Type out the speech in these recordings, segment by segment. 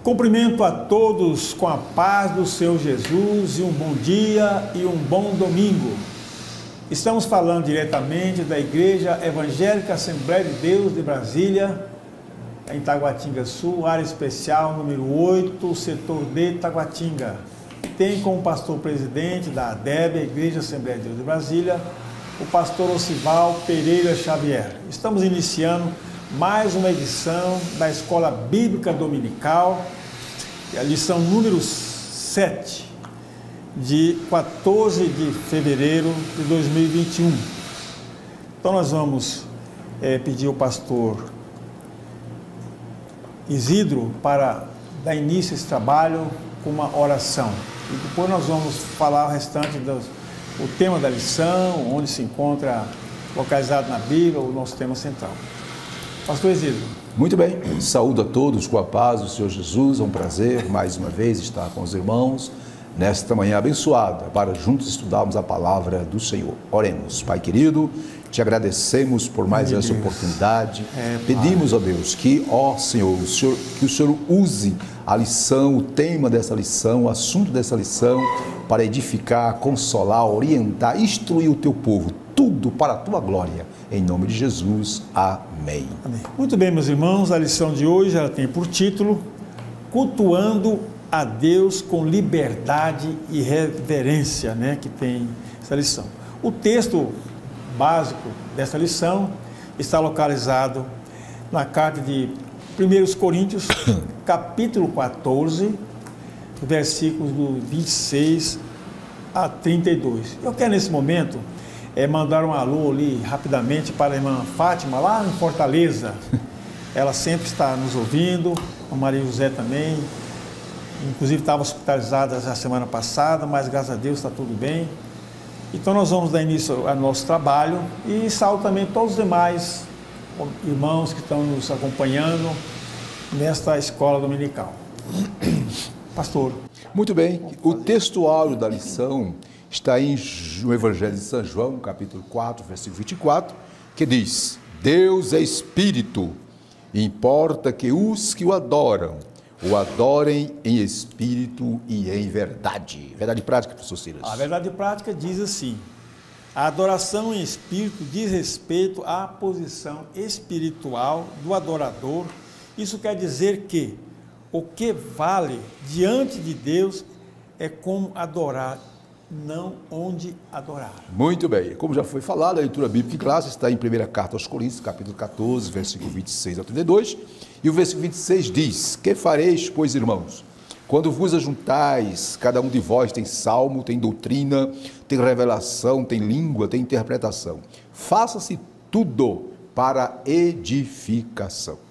Cumprimento a todos com a paz do Senhor Jesus e um bom dia e um bom domingo. Estamos falando diretamente da Igreja Evangélica Assembleia de Deus de Brasília, em Taguatinga Sul, área especial número 8, setor D, Taguatinga. Tem como pastor presidente da ADEB, Igreja Assembleia de Deus de Brasília, o pastor Osival Pereira Xavier. Estamos iniciando mais uma edição da Escola Bíblica Dominical, a lição número 7, de 14 de fevereiro de 2021. Então nós vamos pedir ao pastor Isidro para dar início a esse trabalho com uma oração. E depois nós vamos falar o restante do tema da lição, onde se encontra localizado na Bíblia, o nosso tema central. Pastor Isidro. Muito bem, saúdo a todos com a paz do Senhor Jesus, é um prazer mais uma vez estar com os irmãos nesta manhã abençoada, para juntos estudarmos a palavra do Senhor. Oremos. Pai querido, te agradecemos por mais essa oportunidade, pedimos a Deus que, Senhor, que o Senhor use a lição, o tema dessa lição, o assunto dessa lição, para edificar, consolar, orientar, instruir o teu povo, tudo para a tua glória, em nome de Jesus, amém. Amém. Muito bem, meus irmãos, a lição de hoje ela tem por título Cultuando a Deus com liberdade e reverência, que tem essa lição. O texto básico dessa lição está localizado na carta de 1 Coríntios, capítulo 14, versículos do 26 a 32. Eu quero nesse momento mandar um alô ali rapidamente para a irmã Fátima, lá em Fortaleza. Ela sempre está nos ouvindo, a Maria José também. Inclusive estava hospitalizada a semana passada, mas graças a Deus está tudo bem. Então nós vamos dar início ao nosso trabalho e saúdo também todos os demais irmãos que estão nos acompanhando nesta escola dominical. Pastor. Muito bem, o textuário da lição está no Evangelho de São João, capítulo 4, versículo 24, que diz: Deus é Espírito, e importa que os que o adorem em espírito e em verdade. Verdade prática, professor Silas? A verdade prática diz assim: a adoração em espírito diz respeito à posição espiritual do adorador. Isso quer dizer que o que vale diante de Deus é como adorar, não onde adorar. Muito bem, como já foi falado, a leitura bíblica em classe está em 1ª Carta aos Coríntios, capítulo 14, versículo 26 a 32, e o versículo 26 diz: Que fareis, pois, irmãos, quando vos ajuntais, cada um de vós tem salmo, tem doutrina, tem revelação, tem língua, tem interpretação. Faça-se tudo para edificação.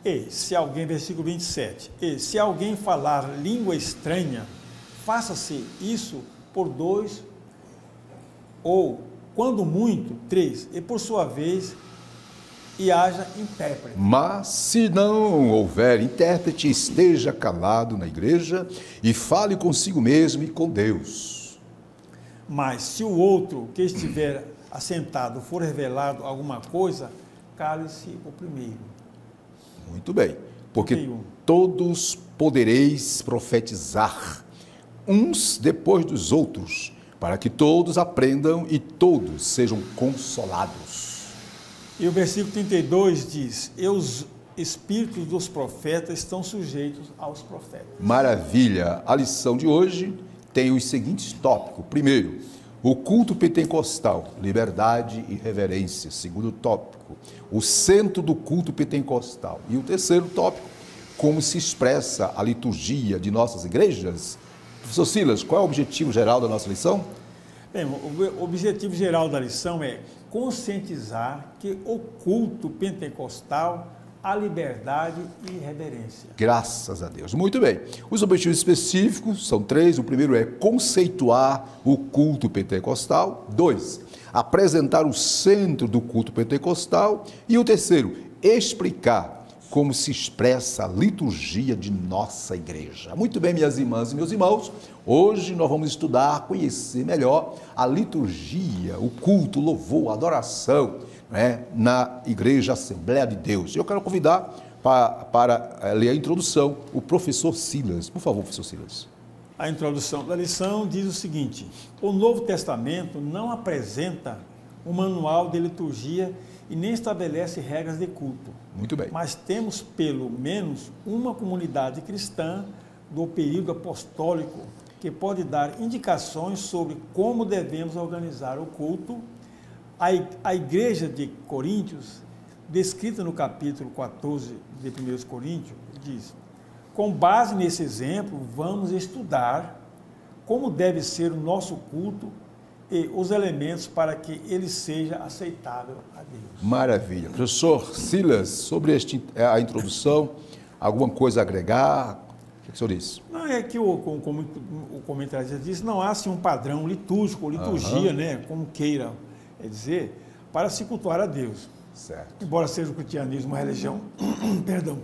E se alguém, versículo 27, e se alguém falar língua estranha, faça-se isso por 2, ou, quando muito, 3, e por sua vez, e haja intérprete. Mas se não houver intérprete, esteja calado na igreja e fale consigo mesmo e com Deus. Mas se o outro que estiver assentado for revelado alguma coisa, cale-se o primeiro. Muito bem, porque todos podereis profetizar, uns depois dos outros, para que todos aprendam e todos sejam consolados. E o versículo 32 diz: E os espíritos dos profetas estão sujeitos aos profetas. Maravilha! A lição de hoje tem os seguintes tópicos. Primeiro, o culto pentecostal, liberdade e reverência. Segundo tópico, o centro do culto pentecostal. E o terceiro tópico, como se expressa a liturgia de nossas igrejas. Professor Silas, qual é o objetivo geral da nossa lição? Bem, o objetivo geral da lição é conscientizar que o culto pentecostal há liberdade e reverência. Graças a Deus. Muito bem. Os objetivos específicos são 3. O primeiro é conceituar o culto pentecostal. 2, apresentar o centro do culto pentecostal. E o terceiro, explicar como se expressa a liturgia de nossa igreja. Muito bem, minhas irmãs e meus irmãos, hoje nós vamos estudar, conhecer melhor a liturgia, o culto, o louvor, a adoração, na Igreja Assembleia de Deus. Eu quero convidar para ler a introdução, o professor Silas. Por favor, professor Silas. A introdução da lição diz o seguinte: o Novo Testamento não apresenta um manual de liturgia e nem estabelece regras de culto. Muito bem. Mas temos pelo menos uma comunidade cristã do período apostólico que pode dar indicações sobre como devemos organizar o culto. A igreja de Coríntios, descrita no capítulo 14 de 1 Coríntios, diz: com base nesse exemplo, vamos estudar como deve ser o nosso culto e os elementos para que ele seja aceitável a Deus. Maravilha. Professor Silas, sobre a introdução, alguma coisa a agregar? O que o senhor disse? Não, é que como o comentarista disse, não há assim um padrão litúrgico, ou liturgia, né, como queira dizer, para se cultuar a Deus. Certo. Embora seja o cristianismo uma religião, perdão,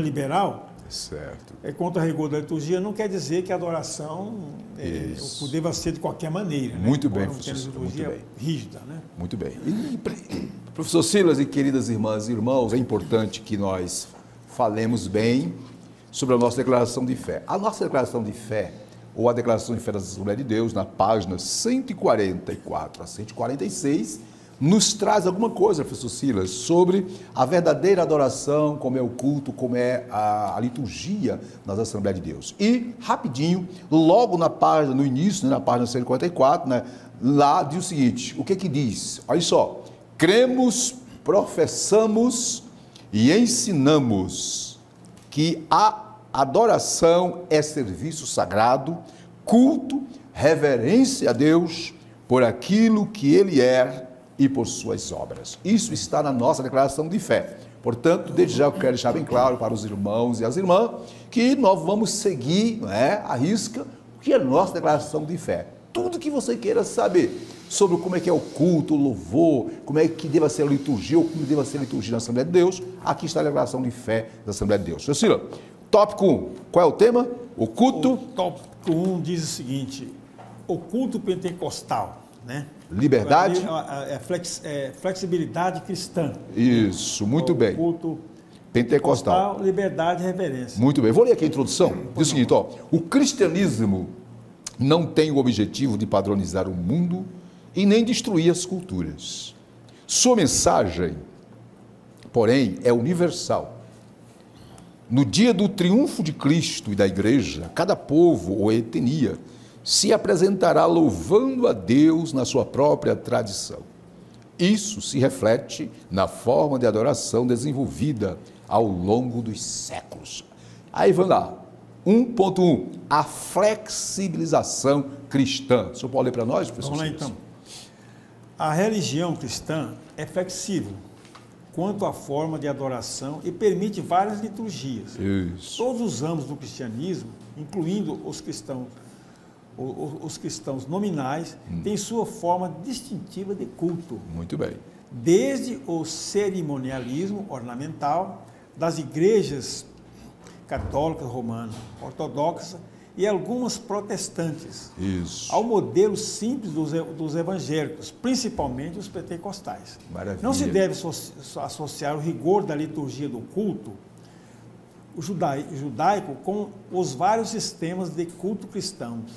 liberal, certo. Quanto ao rigor da liturgia, não quer dizer que a adoração deva ser de qualquer maneira. Muito né? bem, professor. Liturgia muito bem. rígida, né? Muito bem. Professor Silas e queridas irmãs e irmãos, é importante que nós falemos bem sobre a nossa declaração de fé. A nossa declaração de fé, ou a declaração de fé da Assembleia de Deus, na página 144 a 146, nos traz alguma coisa, professor Silas, sobre a verdadeira adoração, como é o culto, como é a liturgia nas Assembleias de Deus. E, rapidinho, logo na página, no início, né, na página 144, né, lá diz o seguinte: o que diz? Olha só: cremos, professamos e ensinamos que a adoração é serviço sagrado, culto, reverência a Deus por aquilo que Ele é e por suas obras. Isso está na nossa declaração de fé. Portanto, desde já eu quero deixar bem claro para os irmãos e as irmãs que nós vamos seguir, à risca, o que é a nossa declaração de fé. Tudo que você queira saber sobre como é que é o culto, o louvor, como é que deva ser a liturgia, ou como deva ser a liturgia na Assembleia de Deus, aqui está a declaração de fé da Assembleia de Deus. Cecília, tópico 1, qual é o tema? O culto. O tópico 1 diz o seguinte: o culto pentecostal, né? Liberdade. Flexibilidade cristã. Isso, muito bem. Culto pentecostal. Liberdade e reverência. Muito bem. Vou ler aqui a introdução. Diz o seguinte: o cristianismo não tem o objetivo de padronizar o mundo e nem destruir as culturas. Sua mensagem, porém, é universal. No dia do triunfo de Cristo e da Igreja, cada povo ou etnia se apresentará louvando a Deus na sua própria tradição. Isso se reflete na forma de adoração desenvolvida ao longo dos séculos. Aí vamos lá. 1.1, a flexibilização cristã. O senhor pode ler para nós, professor? Vamos lá, então. A religião cristã é flexível quanto à forma de adoração e permite várias liturgias. Isso. Todos os ramos do cristianismo, incluindo os cristãos nominais, têm sua forma distintiva de culto. Muito bem. Desde o cerimonialismo ornamental das igrejas católica, romana, ortodoxa e algumas protestantes, isso, ao modelo simples dos evangélicos, principalmente os pentecostais. Maravilha. Não se deve associar o rigor da liturgia do culto judaico com os vários sistemas de culto cristãos,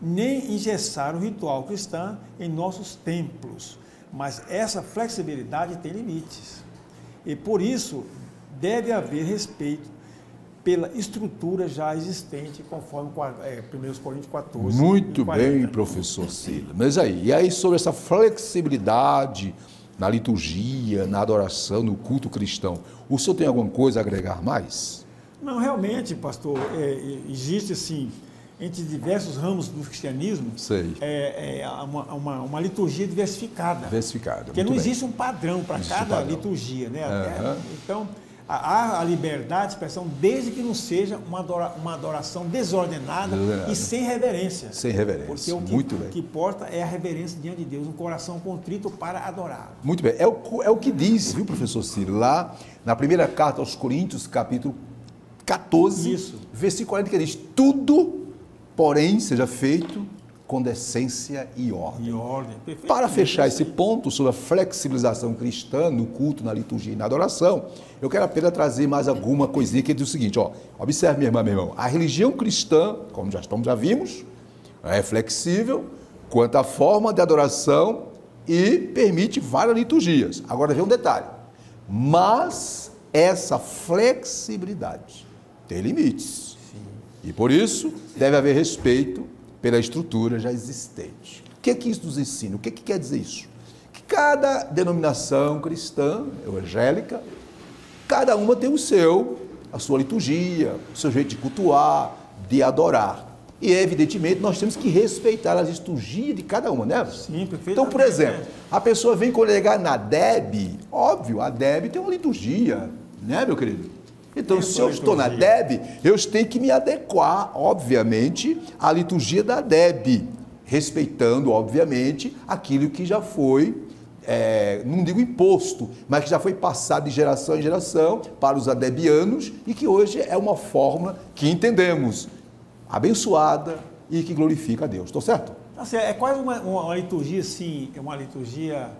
nem engessar o ritual cristão em nossos templos, mas essa flexibilidade tem limites. E por isso deve haver respeito pela estrutura já existente, conforme 1 Coríntios 14. Muito bem, professor Silas. Mas e aí sobre essa flexibilidade na liturgia, na adoração, no culto cristão, o senhor tem alguma coisa a agregar mais? Não, realmente, pastor, existe assim, entre diversos ramos do cristianismo, uma liturgia diversificada. Porque não existe um padrão para cada liturgia, né? Então, há a liberdade de expressão, desde que não seja uma adoração desordenada e sem reverência. Sem reverência. Porque o que importa é a reverência diante de Deus, um coração contrito para adorar. Muito bem. É o que diz, viu, professor Ciro, lá na primeira carta aos Coríntios, capítulo 14, versículo 40, que diz: tudo, porém, seja feito com decência e ordem. E ordem. Para fechar esse ponto sobre a flexibilização cristã no culto, na liturgia e na adoração, eu quero apenas trazer mais alguma coisinha que diz o seguinte, ó, observe, minha irmã, meu irmão, a religião cristã, como já vimos, é flexível quanto à forma de adoração e permite várias liturgias. Agora vem um detalhe, mas essa flexibilidade tem limites. Sim. E por isso deve haver respeito pela estrutura já existente. O que é que isso nos ensina? O que é que quer dizer isso? Que cada denominação cristã, evangélica, cada uma tem a sua liturgia, o seu jeito de cultuar, de adorar. E, evidentemente, nós temos que respeitar a liturgia de cada uma, né? Sim, perfeito. Então, por exemplo, a pessoa vem congregar na DEB, óbvio, a DEB tem uma liturgia, né, meu querido? Então, se eu estou na DEB, eu tenho que me adequar, obviamente, à liturgia da DEB, respeitando, obviamente, aquilo que já foi, não digo imposto, mas que já foi passado de geração em geração para os adebianos e que hoje é uma forma que entendemos abençoada e que glorifica a Deus. Estou certo? Assim, é quase uma liturgia, assim, é uma liturgia...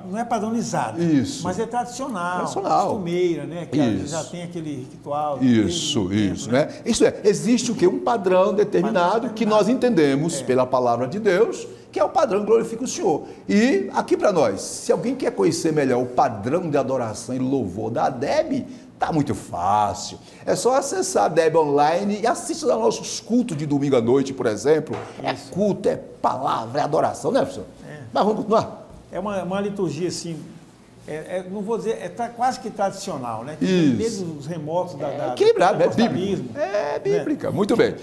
não é padronizada, isso, mas é tradicional, costumeira, né? Que já tem aquele ritual. Isso, né? Isso é, existe o quê? Um padrão determinado que nós entendemos pela palavra de Deus, que é o padrão que glorifica o Senhor. E aqui para nós, se alguém quer conhecer melhor o padrão de adoração e louvor da DEB, tá muito fácil. É só acessar a DEB online e assistir aos nossos cultos de domingo à noite, por exemplo. Isso. É culto, é palavra, é adoração, né, professor? Mas vamos continuar. É uma liturgia, assim, não vou dizer, quase que tradicional, né? Desde os remotos equilibrado, é bíblico. É bíblica, né? Muito bem.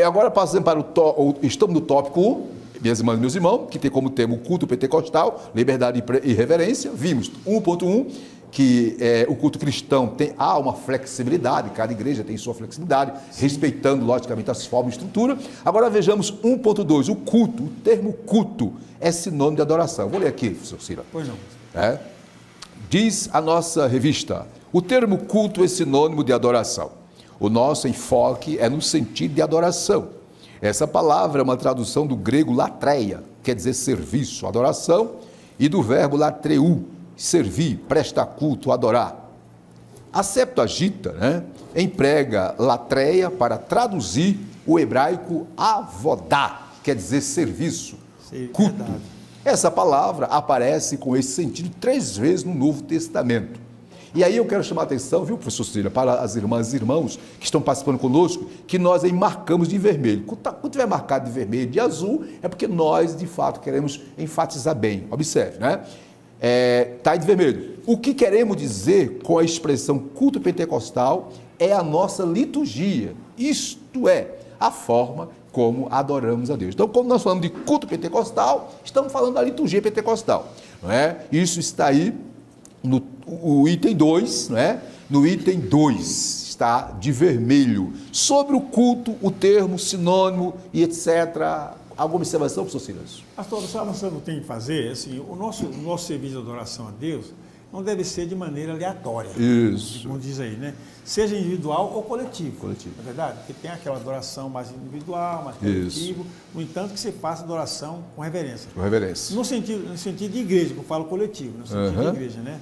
Agora passando para estamos no tópico 1, minhas irmãs e meus irmãos, que tem como tema o culto pentecostal, liberdade e reverência. Vimos 1.1, que o culto cristão há uma flexibilidade, cada igreja tem sua flexibilidade, respeitando, logicamente, as formas e estrutura. Agora vejamos 1.2, o culto, o termo culto é sinônimo de adoração. Vou ler aqui, professor Cira. Pois não. Diz a nossa revista, o termo culto é sinônimo de adoração. O nosso enfoque é no sentido de adoração. Essa palavra é uma tradução do grego latreia, quer dizer serviço, adoração, e do verbo latreu, servir, prestar culto, adorar. A Septuaginta, né, emprega latreia para traduzir o hebraico avodá, quer dizer serviço, culto. Verdade. Essa palavra aparece com esse sentido 3 vezes no Novo Testamento. E aí eu quero chamar a atenção, viu, professor Cília, para as irmãs e irmãos que estão participando conosco, que nós aí marcamos de vermelho. Quando tiver marcado de vermelho e de azul, é porque nós, de fato, queremos enfatizar bem. Observe, né? Está aí de vermelho. O que queremos dizer com a expressão culto pentecostal é a nossa liturgia, isto é, a forma como adoramos a Deus. Então, como nós falamos de culto pentecostal, estamos falando da liturgia pentecostal, não é? Isso está aí no item 2, não é? No item 2 está de vermelho. Sobre o culto, o termo, sinônimo e etc. Alguma observação, professor Silas? Pastor, a observação que eu tenho que fazer, assim, o nosso serviço de adoração a Deus não deve ser de maneira aleatória. Isso. Como diz aí, né? Seja individual ou coletivo. Coletivo. É verdade? Porque tem aquela adoração mais individual, mais coletivo. No entanto, que você faça adoração com reverência. Com reverência. No sentido de igreja, que eu falo coletivo, no sentido de igreja, né?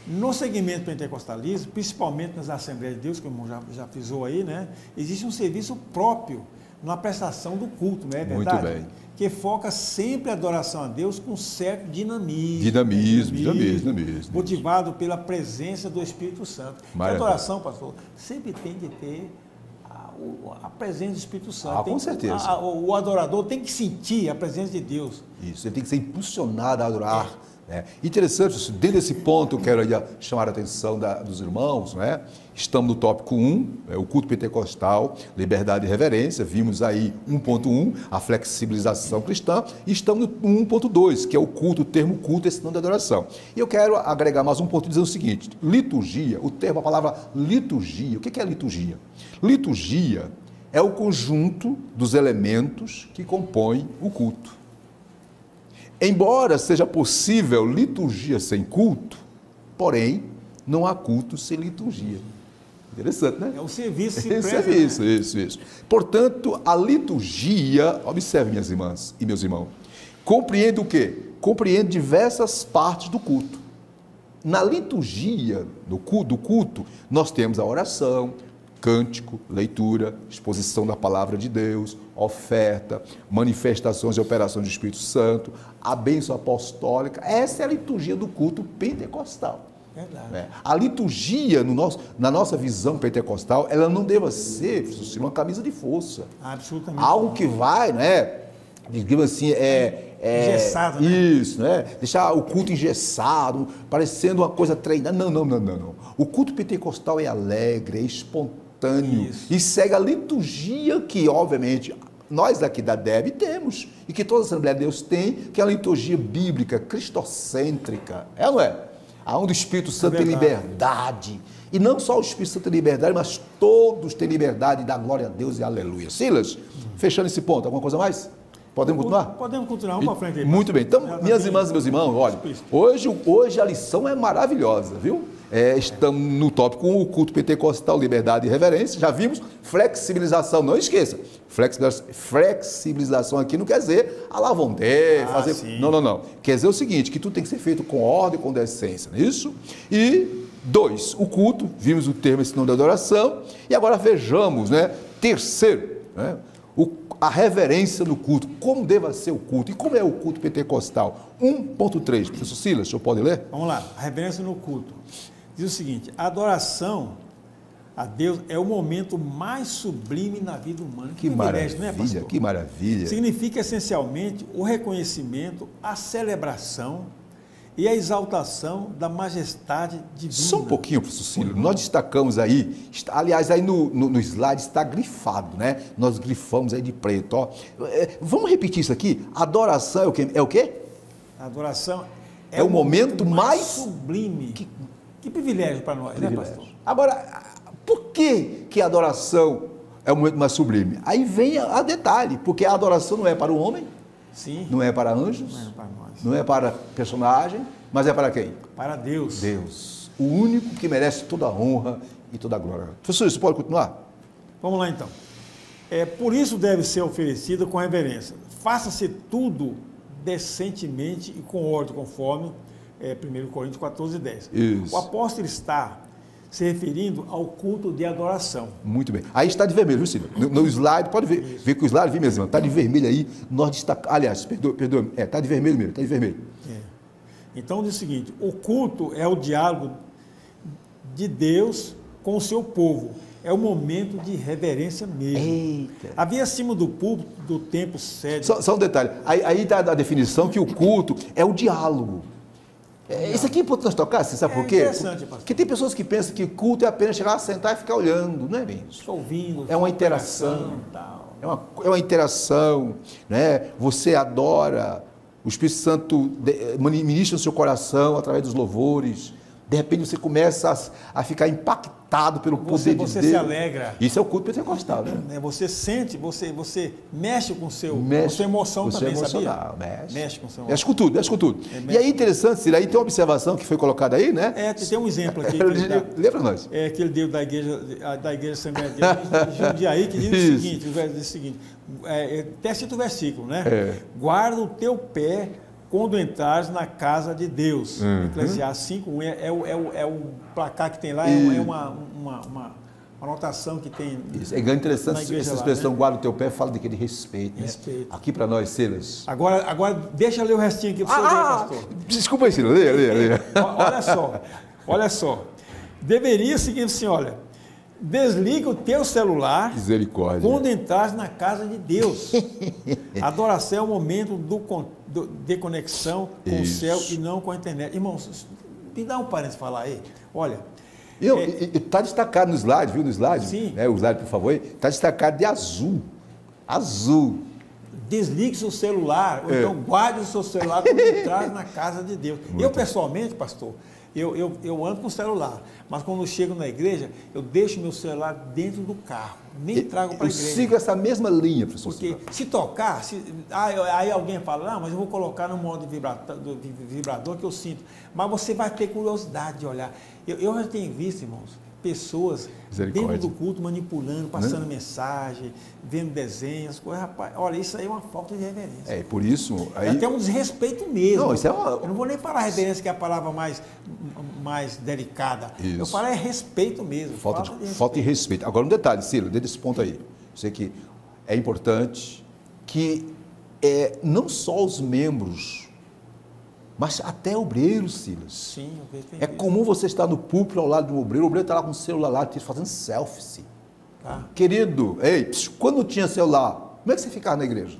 No segmento pentecostalismo, principalmente nas Assembleias de Deus, que o irmão já frisou aí, né? Existe um serviço próprio na prestação do culto, não é verdade? Muito bem. Que foca sempre a adoração a Deus com certo dinamismo. Dinamismo. Motivado pela presença do Espírito Santo. A adoração, pastor, sempre tem de ter a presença do Espírito Santo. Com certeza. O adorador tem que sentir a presença de Deus. Isso, ele tem que ser impulsionado a adorar. Interessante, dentro desse ponto eu quero aí chamar a atenção dos irmãos, né? Estamos no tópico 1, o culto pentecostal, liberdade e reverência, vimos aí 1.1, a flexibilização cristã, e estamos no 1.2, que é o culto, o termo culto, esse nome de adoração. E eu quero agregar mais um ponto dizendo o seguinte, liturgia, a palavra liturgia, o que é liturgia? Liturgia é o conjunto dos elementos que compõem o culto. Embora seja possível liturgia sem culto, porém, não há culto sem liturgia. Interessante, né? É o serviço que se Esse presta, serviço, né? isso. Portanto, a liturgia, observe, minhas irmãs e meus irmãos, compreende o quê? Compreende diversas partes do culto. Na liturgia do culto, nós temos a oração, cântico, leitura, exposição da palavra de Deus, oferta, manifestações e operações do Espírito Santo, a bênção apostólica. Essa é a liturgia do culto pentecostal. Verdade. A liturgia, na nossa visão pentecostal, ela não deva ser uma camisa de força. Absolutamente. Algo que vai, né? Digamos assim, engessado, né? Isso, né? Deixar o culto engessado, parecendo uma coisa treinada. Não. O culto pentecostal é alegre, é espontâneo. Isso. E segue a liturgia que, obviamente, nós daqui da DEB temos, e que toda a Assembleia de Deus tem, que é a liturgia bíblica, cristocêntrica. É ou não é? Aonde o Espírito Santo tem liberdade. E não só o Espírito Santo tem liberdade, mas todos têm liberdade, dá glória a Deus e aleluia. Silas, fechando esse ponto, alguma coisa mais? Podemos continuar? Podemos continuar, vamos para frente aí. Muito bem. Então, minhas irmãs e meus irmãos, olha, hoje a lição é maravilhosa, viu? Estamos no tópico 1, o culto pentecostal, liberdade e reverência. Já vimos flexibilização, não esqueça. Flexibilização aqui não quer dizer alavonder, fazer... Sim. Não. Quer dizer o seguinte, que tudo tem que ser feito com ordem e com decência, não é isso? E 2, o culto, vimos o termo esse nome de adoração, e agora vejamos, né? Terceiro, né? A reverência no culto, como deva ser o culto, e como é o culto pentecostal. 1.3, professor Silas, o senhor pode ler? Vamos lá, a reverência no culto. Diz o seguinte: a adoração a Deus é o momento mais sublime na vida humana. Que maravilha, né, pastor? que maravilha. Significa essencialmente o reconhecimento, a celebração e a exaltação da majestade divina. Só um pouquinho, professor Cílio, nós destacamos aí, aliás, aí no slide está grifado, né? Nós grifamos aí de preto, ó. Vamos repetir isso aqui? Adoração é o quê? A adoração é o momento mais sublime. Que privilégio para nós, né, pastor? Agora, por que a adoração é o momento mais sublime? Aí vem a detalhe, porque a adoração não é para o homem, sim, não é para anjos, não é para nós. Não é para personagem, mas é para quem? Para Deus. Deus, o único que merece toda a honra e toda a glória. Professor, você pode continuar? Vamos lá então. Por isso deve ser oferecida com reverência. Faça-se tudo decentemente e com ordem, conforme 1 Coríntios 14:10. Isso. O apóstolo está se referindo ao culto de adoração. Muito bem. Aí está de vermelho, viu, Cílio? No slide, pode ver. Isso. Ver que o slide, viu, mesmo? Está de vermelho aí. Nós destacamos. Aliás, perdoa. Está de vermelho mesmo, está de vermelho. Então diz o seguinte: o culto é o diálogo de Deus com o seu povo. É o momento de reverência mesmo. Eita. Havia acima do púlpito do templo sede. Só um detalhe. Aí está a definição que o culto é o diálogo. Isso aqui é importante nós tocar, você sabe por quê? Interessante, pastor. Porque tem pessoas que pensam que culto é apenas chegar, sentar e ficar olhando, não é bem isso? Ouvindo. É uma interação. Tal. É uma interação, né? Você adora, o Espírito Santo ministra no seu coração através dos louvores. De repente você começa a ficar impactado pelo poder de Deus. Você se alegra. Isso é o culto pentecostal, né? Você sente, você mexe com sua emoção também, emocional, sabia? Mexe com seu mexe com tudo. E aí interessante, Ciro, aí tem uma observação que foi colocada aí, né? Tem um exemplo aqui. Lê para nós. Que ele deu da igreja Assembleia de Deus de Jundiaí, que diz o seguinte, até cita o versículo, né? Guarda o teu pé quando entrares na casa de Deus. Eclesiastes 5:1 é o placar que tem lá, é uma anotação que tem. Isso. É interessante essa expressão, né? Guarda o teu pé, fala de respeito. Respeito. Né? Aqui para nós, Silas. Agora deixa eu ler o restinho aqui para o senhor ler, pastor. Desculpa aí, Silas, lê. Olha só. Deveria seguir assim, olha. Desliga o teu celular quando entras na casa de Deus. A adoração é o momento de conexão com o céu e não com a internet. Irmãos, me dá um parênteses falar aí. Olha. Está destacado no slide, viu? No slide? Sim. O slide, por favor. Está destacado de azul. Azul. Desligue seu celular, ou então guarde o seu celular quando entrar na casa de Deus. Eu, pessoalmente, pastor, eu ando com o celular, mas quando eu chego na igreja, eu deixo meu celular dentro do carro, nem trago para a igreja. Eu sigo essa mesma linha, professor. Porque se tocar, aí alguém fala, mas eu vou colocar no modo vibrador que eu sinto. Mas você vai ter curiosidade de olhar. Eu já tenho visto, irmãos, pessoas dentro do culto manipulando, passando mensagem, vendo desenhos, coisas, rapaz, olha, isso aí é uma falta de reverência. É, por isso... É até um desrespeito mesmo. Não, isso é uma... Eu não vou nem falar reverência, que é a palavra mais delicada. Isso. Eu falo é respeito mesmo. Falta de respeito. Agora, um detalhe, Silas, dentro desse ponto aí. Eu sei que é importante que não só os membros, mas até obreiros, Silas. Sim, é comum você estar no púlpito ao lado de um obreiro, o obreiro está lá com o celular lá, fazendo selfie. Querido, quando não tinha celular, como é que você ficava na igreja?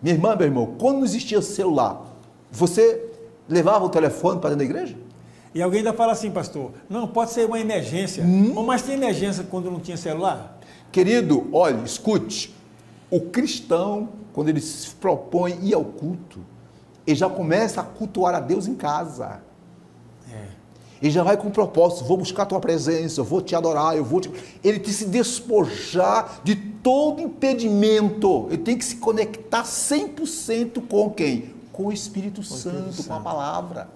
Minha irmã, meu irmão, quando não existia celular, você levava o telefone para dentro da igreja? E alguém ainda fala assim, pastor, não, pode ser uma emergência. Mas tem emergência quando não tinha celular? Querido, olha, escute, o cristão, quando ele se propõe ir ao culto, ele já começa a cultuar a Deus em casa. Ele já vai com um propósito, vou buscar a tua presença, eu vou te adorar, Ele tem que se despojar de todo impedimento. Ele tem que se conectar 100% com quem? Com o Espírito Santo, com a palavra.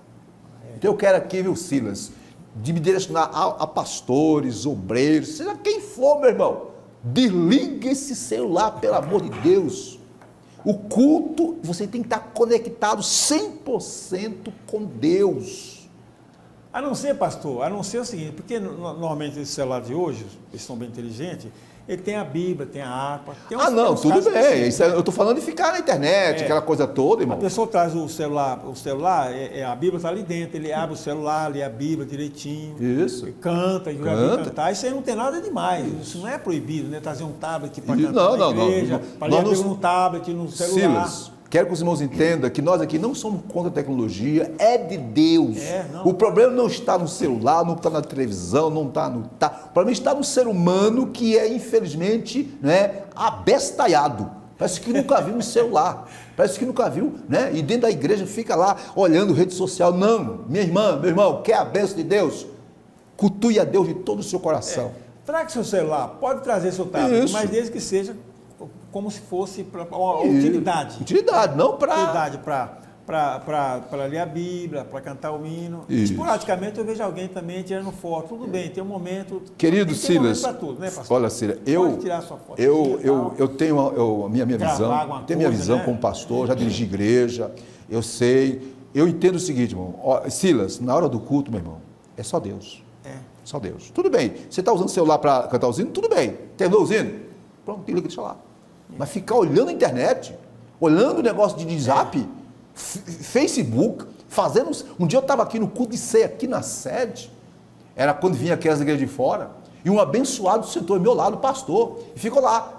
Então eu quero aqui, viu, Silas, de me direcionar a pastores, obreiros, seja quem for, meu irmão, desliga esse celular, pelo amor de Deus. O culto, você tem que estar conectado 100% com Deus. A não ser, pastor, a não ser o seguinte, porque normalmente esse celular de hoje, eles são bem inteligentes, ele tem a Bíblia, tem a harpa. Tem não, tudo bem. Isso eu estou falando de ficar na internet, aquela coisa toda, irmão. A pessoa traz o celular, a Bíblia está ali dentro, ele abre o celular, lê a Bíblia direitinho. Isso. Canta, cantar. Isso aí não tem nada demais. Isso não é proibido, né? Trazer um tablet para cantar na igreja, para ler a Bíblia no tablet, no celular. Silas, quero que os irmãos entendam que nós aqui não somos contra a tecnologia, é de Deus. O problema não está no celular, não está na televisão, não está no... O problema está no ser humano que é, infelizmente, abestalhado. Parece que nunca viu um celular, parece que nunca viu, né? E dentro da igreja fica lá olhando rede social. Não, minha irmã, meu irmão, quer a bênção de Deus? Cultue a Deus de todo o seu coração. Traga seu celular, pode trazer seu tablet, mas desde que seja como se fosse para uma utilidade. Utilidade, não para... Utilidade para ler a Bíblia, para cantar o hino. Esporadicamente eu vejo alguém também tirando foto. Tudo bem, tem um momento... Querido Silas, para tudo, né, pastor? Olha, Silas, pode tirar sua foto eu tenho a minha visão, tenho minha visão como pastor, já dirigi igreja, eu sei, eu entendo o seguinte, irmão. Silas, na hora do culto, meu irmão, é só Deus. Só Deus. Tudo bem, você está usando o celular para cantar os hinos? Tudo bem. Terminou os hinos? Pronto, deixa lá. Mas ficar olhando a internet, olhando o negócio de zap, Facebook, fazendo... Um dia eu estava aqui no culto de ceia, aqui na sede, era quando vinha aquelas igrejas de fora, e um abençoado sentou ao meu lado, o pastor, e ficou lá.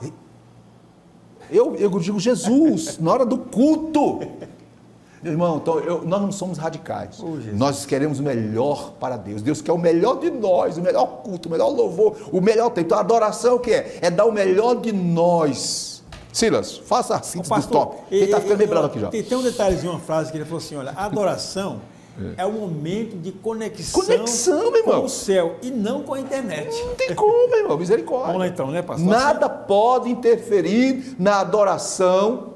Eu digo, Jesus, na hora do culto. Meu irmão, então, nós não somos radicais. Nós queremos o melhor para Deus. Deus quer o melhor de nós, o melhor culto, o melhor louvor, o melhor tempo. Então a adoração o que é? É dar o melhor de nós. Silas, faça a síntese do top. Ele está ficando meio bravo aqui já. Tem um detalhezinho, uma frase que ele falou assim, olha, a adoração é o momento de conexão meu irmão, com o céu e não com a internet. Não tem como, meu irmão, misericórdia. Vamos lá então, né, pastor? Nada pode interferir na adoração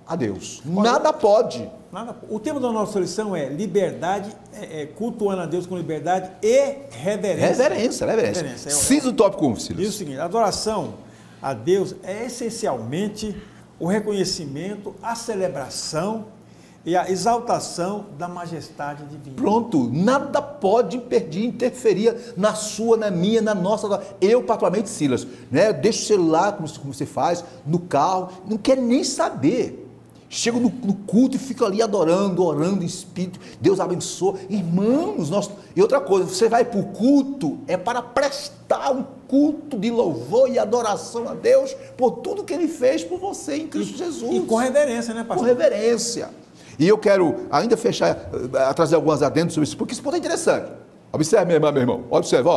a Deus. Nada pode. O tema da nossa lição é liberdade, cultuando a Deus com liberdade e reverência. Reverência. Cinza do tópico 1, Silas. Diz o seguinte, a adoração a Deus é essencialmente o reconhecimento, a celebração e a exaltação da majestade divina. Pronto, nada pode impedir, interferir na sua, na minha, na nossa. Eu, particularmente, Silas, né? Deixo o celular, como você faz, no carro, não quero nem saber. Chego no culto e fico ali adorando, orando em espírito. Deus abençoa. Irmãos, e outra coisa, você vai para o culto, é para prestar um culto de louvor e adoração a Deus por tudo que Ele fez por você em Cristo Jesus. E com reverência, né, pastor? Com reverência. E eu quero ainda fechar, trazer algumas adendos sobre isso, porque isso é interessante. Observe, minha irmã, meu irmão. Observe,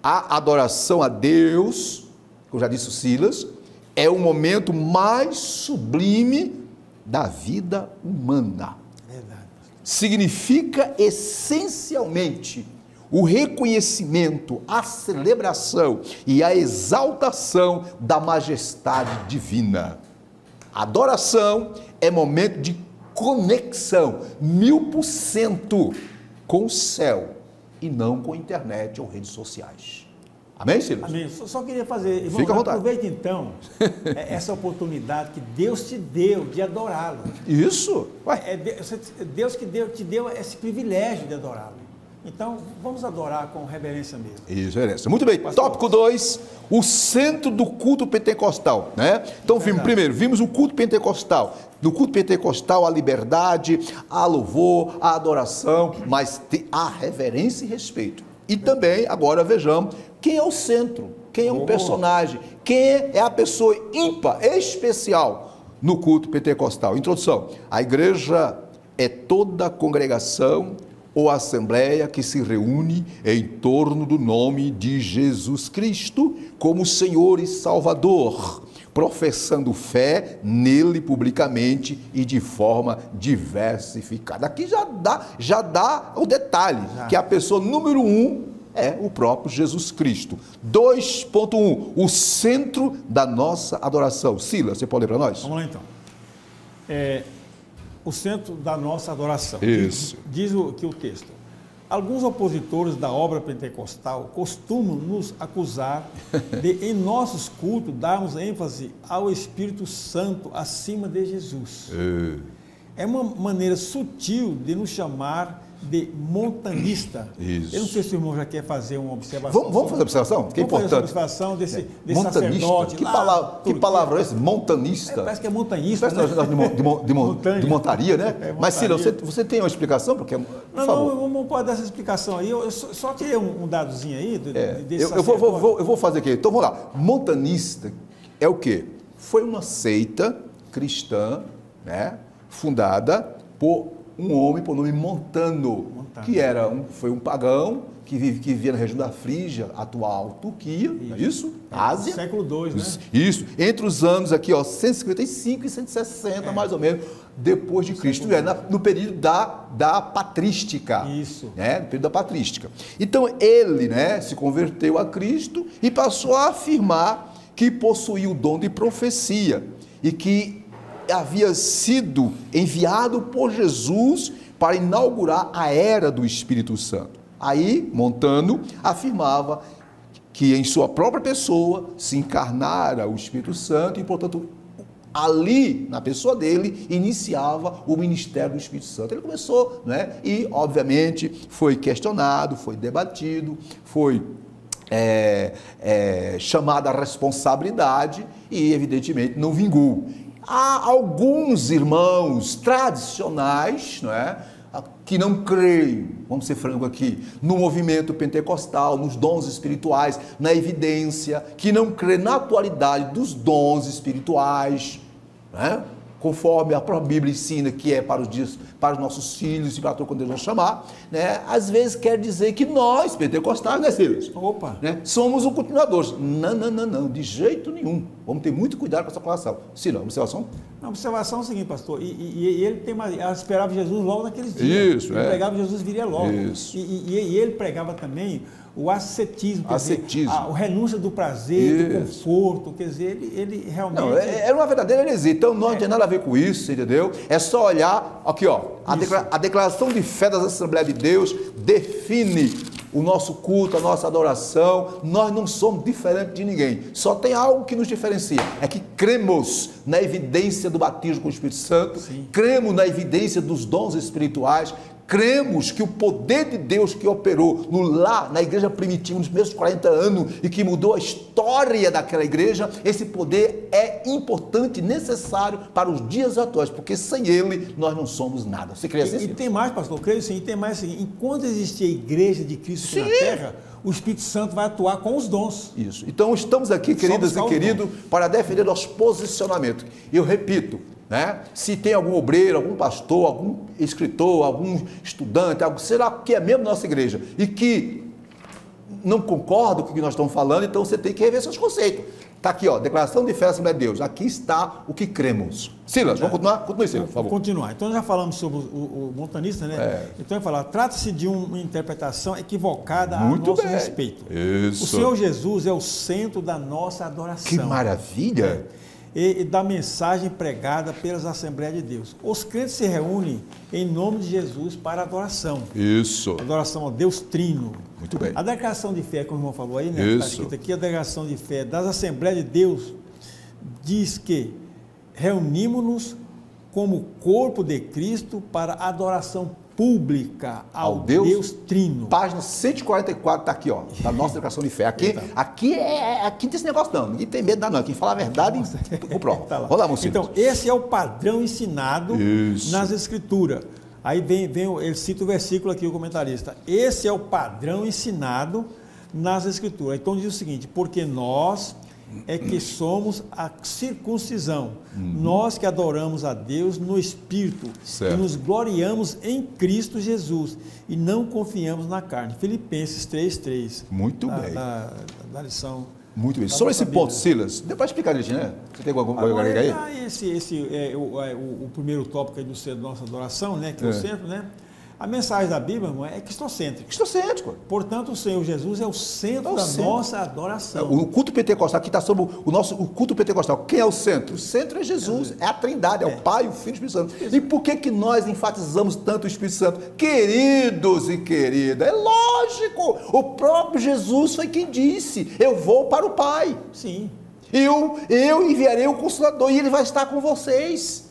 a adoração a Deus, como já disse o Silas, é o momento mais sublime da vida humana. Verdade. Significa essencialmente o reconhecimento, a celebração e a exaltação da majestade divina. Adoração é momento de conexão 1000% com o céu, e não com internet ou redes sociais. Amém, Silas? Amém. Só queria fazer, irmão, Fica à vontade. aproveita então essa oportunidade que Deus te deu de adorá-lo. Isso. Ué. Deus que te deu esse privilégio de adorá-lo. Então, vamos adorar com reverência mesmo. Isso, reverência. Muito bem. Pastor. Tópico 2, o centro do culto pentecostal, né? Então, vimos o culto pentecostal. No culto pentecostal, a liberdade, a louvor, a adoração, mas a reverência e respeito. E também, agora vejamos, quem é o centro, quem é um personagem, quem é a pessoa ímpar, especial no culto pentecostal. Introdução: a igreja é toda a congregação ou assembleia que se reúne em torno do nome de Jesus Cristo como Senhor e Salvador, professando fé nele publicamente e de forma diversificada. Aqui já dá o detalhe, que a pessoa número 1 é o próprio Jesus Cristo. 2.1, o centro da nossa adoração. Silas, você pode ler para nós? Vamos lá então. O centro da nossa adoração. Isso. Diz aqui o texto: alguns opositores da obra pentecostal costumam nos acusar de, em nossos cultos, darmos ênfase ao Espírito Santo acima de Jesus. É uma maneira sutil de nos chamar de montanista. Isso. Eu não sei se o irmão já quer fazer uma observação. Vamos fazer observação? Que é importante. Fazer uma observação desse montanista. sacerdote. Que palavra é esse? Montanista. Parece que é montanhista. Parece de montaria, né? Mas, Silas, você tem uma explicação? Porque, não pode dar essa explicação aí. Eu só tirei um dadozinho aí. Eu vou fazer aqui. Então, vamos lá. Montanista é o quê? Foi uma seita cristã, né, fundada por um homem por nome Montano, que foi um pagão que vivia na região da Frígia, atual Turquia, não é isso? Ásia. Século II, né? Isso, entre os anos aqui, 155 e 160, mais ou menos, depois de Cristo, no período da patrística. Isso. Né? No período da patrística. Então, ele, né, se converteu a Cristo e passou a afirmar que possuía o dom de profecia e que havia sido enviado por Jesus para inaugurar a era do Espírito Santo. Aí, Montano afirmava que em sua própria pessoa se encarnara o Espírito Santo e, portanto, ali, na pessoa dele, iniciava o ministério do Espírito Santo. Ele começou, né? E, obviamente, foi questionado, foi debatido, foi chamado à responsabilidade e, evidentemente, não vingou. Há alguns irmãos tradicionais, não é, que não creem, vamos ser francos aqui, no movimento pentecostal, nos dons espirituais, na evidência, que não creem na atualidade dos dons espirituais, né? Conforme a própria Bíblia ensina que é para os nossos filhos e para todo quando Deus nos chamar, né? Às vezes quer dizer que nós, pentecostais, né, Silas? Opa! Né? Somos os continuadores. Não, de jeito nenhum. Vamos ter muito cuidado com essa colação. Silas, observação? A observação é o seguinte, pastor, e ele esperava Jesus logo naqueles dias. Isso, ele pregava Jesus viria logo. Isso. E ele pregava também o ascetismo, o renúncia do prazer, do conforto, quer dizer, ele realmente... Não, era uma verdadeira heresia, então não tem nada a ver com isso, entendeu? É só olhar, aqui ó, a declaração de fé das Assembleias de Deus define o nosso culto, a nossa adoração. Nós não somos diferentes de ninguém, só tem algo que nos diferencia, é que cremos na evidência do batismo com o Espírito Santo, cremos na evidência dos dons espirituais, cremos que o poder de Deus que operou na igreja primitiva nos primeiros 40 anos e que mudou a história daquela igreja, esse poder é importante e necessário para os dias atuais, porque sem ele nós não somos nada. Você crê assim? E tem mais, pastor, eu creio sim, e tem mais assim, enquanto existir a igreja de Cristo aqui na terra, o Espírito Santo vai atuar com os dons. Isso. Então estamos aqui, queridas e queridos, para defender nosso posicionamento. Eu repito, né? Se tem algum obreiro, algum pastor, algum escritor, algum estudante, será que é mesmo nossa igreja e que não concorda com o que nós estamos falando, então você tem que rever seus conceitos. Está aqui, ó, declaração de fé da Assembleia de Deus. Aqui está o que cremos. Silas, vamos continuar? Continue, Silas, por favor. Vamos continuar. Então, já falamos sobre o montanista, né? Então, eu falar, trata-se de uma interpretação equivocada a nosso respeito. Isso. O Senhor Jesus é o centro da nossa adoração. Que maravilha! e da mensagem pregada pelas Assembleias de Deus. Os crentes se reúnem em nome de Jesus para adoração. Isso. Adoração ao Deus Trino. Muito bem. A declaração de fé, como o irmão falou aí, né? Isso. Está escrito aqui, a declaração de fé das Assembleias de Deus diz que reunimos-nos como corpo de Cristo para adoração pública ao Deus Trino. Página 144 está aqui, ó, da nossa declaração de fé. Aqui não tem esse negócio não, ninguém tem medo não. Quem fala a verdade, comprova. Tá lá. Vamos lá, mocinho. Então, esse é o padrão ensinado nas Escrituras. Aí ele cita o versículo aqui, o comentarista. Esse é o padrão ensinado nas Escrituras. Então diz o seguinte: porque nós é que somos a circuncisão, nós que adoramos a Deus no Espírito, certo, e nos gloriamos em Cristo Jesus e não confiamos na carne. Filipenses 3:3. Muito bem. Da lição. Muito bem. Sobre esse ponto, Silas, deu para explicar direitinho, né? Você tem alguma coisa aí? Esse é o primeiro tópico aí do centro da nossa adoração, né? Que é o centro, né? A mensagem da Bíblia, irmão, é cristocêntrica. Cristocêntrico. Portanto, o Senhor Jesus é o centro da nossa adoração. O culto pentecostal, aqui está sobre o culto pentecostal. Quem é o centro? O centro é Jesus, é a Trindade, é o Pai, o Filho e o Espírito Santo. E por que nós enfatizamos tanto o Espírito Santo? Queridos e queridas, é lógico, o próprio Jesus foi quem disse: eu vou para o Pai. Sim. Eu enviarei o Consolador e ele vai estar com vocês.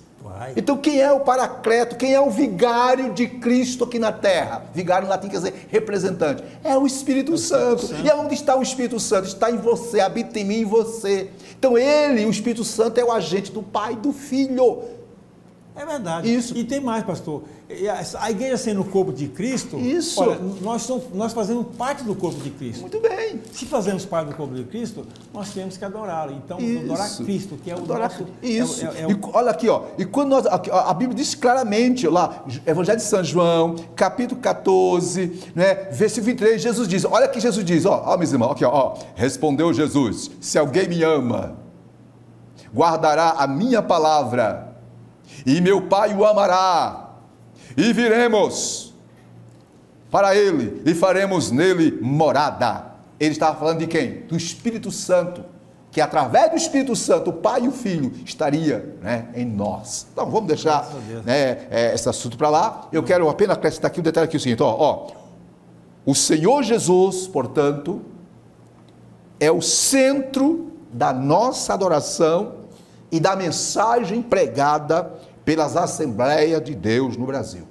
Então quem é o Paracleto, quem é o vigário de Cristo aqui na terra? Vigário em latim quer dizer representante. É o Espírito Santo. E onde está o Espírito Santo? Está em você, habita em mim e em você. Então ele, o Espírito Santo, é o agente do Pai e do Filho. É verdade. Isso. E tem mais, pastor. A igreja sendo o corpo de Cristo, isso, olha, nós fazemos parte do corpo de Cristo. Muito bem. Se fazemos parte do corpo de Cristo, nós temos que adorá-lo. Então, adorar Cristo, que é o nosso... Isso. Olha aqui, ó. E quando a Bíblia diz claramente, lá, Evangelho de São João, capítulo 14, né, versículo 23, Jesus diz, olha que Jesus diz, ó, meus irmãos, aqui, ó, respondeu Jesus: se alguém me ama, guardará a minha palavra, e meu Pai o amará, e viremos para ele e faremos nele morada. Ele estava falando de quem? Do Espírito Santo, que através do Espírito Santo o Pai e o Filho estaria, né, em nós. Então vamos deixar, né, esse assunto para lá. Eu quero apenas acrescentar aqui um detalhe aqui, o seguinte, ó, o Senhor Jesus, portanto, é o centro da nossa adoração e da mensagem pregada pelas Assembleias de Deus no Brasil.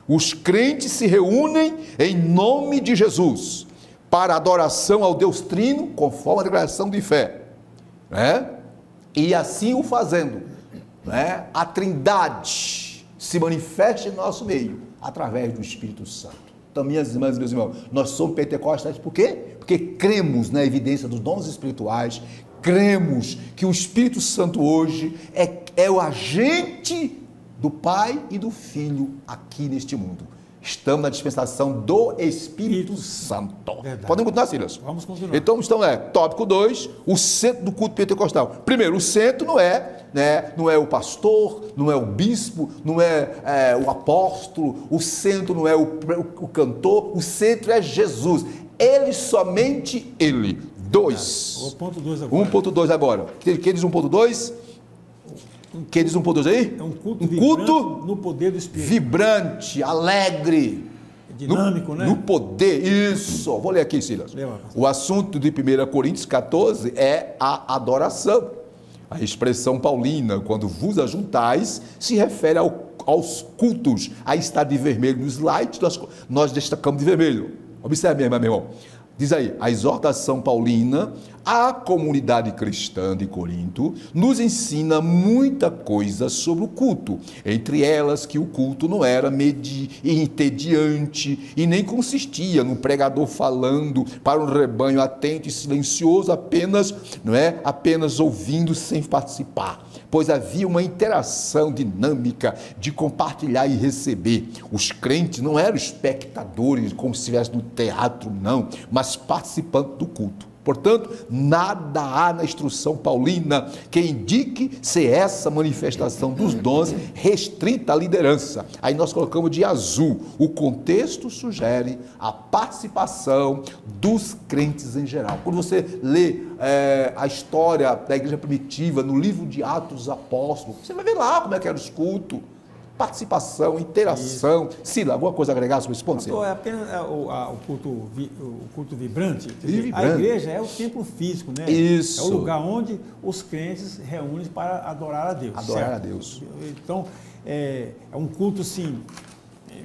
Os crentes se reúnem em nome de Jesus para adoração ao Deus Trino, conforme a declaração de fé, né? E assim o fazendo, né, a Trindade se manifesta em nosso meio através do Espírito Santo. Então, minhas irmãs e meus irmãos, nós somos pentecostais por quê? Porque cremos na evidência dos dons espirituais, cremos que o Espírito Santo hoje é o agente do Pai e do Filho aqui neste mundo. Estamos na dispensação do Espírito Santo. Verdade. Podemos continuar, Silas? Vamos continuar. Então, tópico 2, o centro do culto pentecostal. Primeiro, o centro não é o pastor, não é o bispo, não é o apóstolo, o centro não é o cantor, o centro é Jesus. Ele, somente ele. 2. O ponto 2 agora. 1.2 agora. Quem diz 1.2? Quem diz 1.2 aí? É um culto no poder do Espírito. Vibrante, alegre. Dinâmico, né? No poder, isso. Vou ler aqui, Silas. O assunto de 1 Coríntios 14 é a adoração. A expressão paulina, quando vos ajuntais, se refere aos cultos. Aí está de vermelho no slide, nós destacamos de vermelho. Observe, meu irmão. Diz aí, a exortação paulina à comunidade cristã de Corinto nos ensina muita coisa sobre o culto, entre elas que o culto não era entediante e nem consistia no pregador falando para um rebanho atento e silencioso, apenas ouvindo sem participar, pois havia uma interação dinâmica de compartilhar e receber. Os crentes não eram espectadores como se estivesse no teatro, não, mas participantes do culto. Portanto, nada há na instrução paulina que indique ser essa manifestação dos dons restrita à liderança. Aí nós colocamos de azul. O contexto sugere a participação dos crentes em geral. Quando você lê a história da igreja primitiva no livro de Atos dos Apóstolos, você vai ver lá como é que eram os cultos. Participação, interação. Sila, alguma coisa a agregar sobre esse ponto? Pastor, é apenas o culto vibrante. A igreja é o templo físico, né? Isso. É o lugar onde os crentes reúnem para adorar a Deus. Adorar certo? a Deus. Então, é um culto, sim,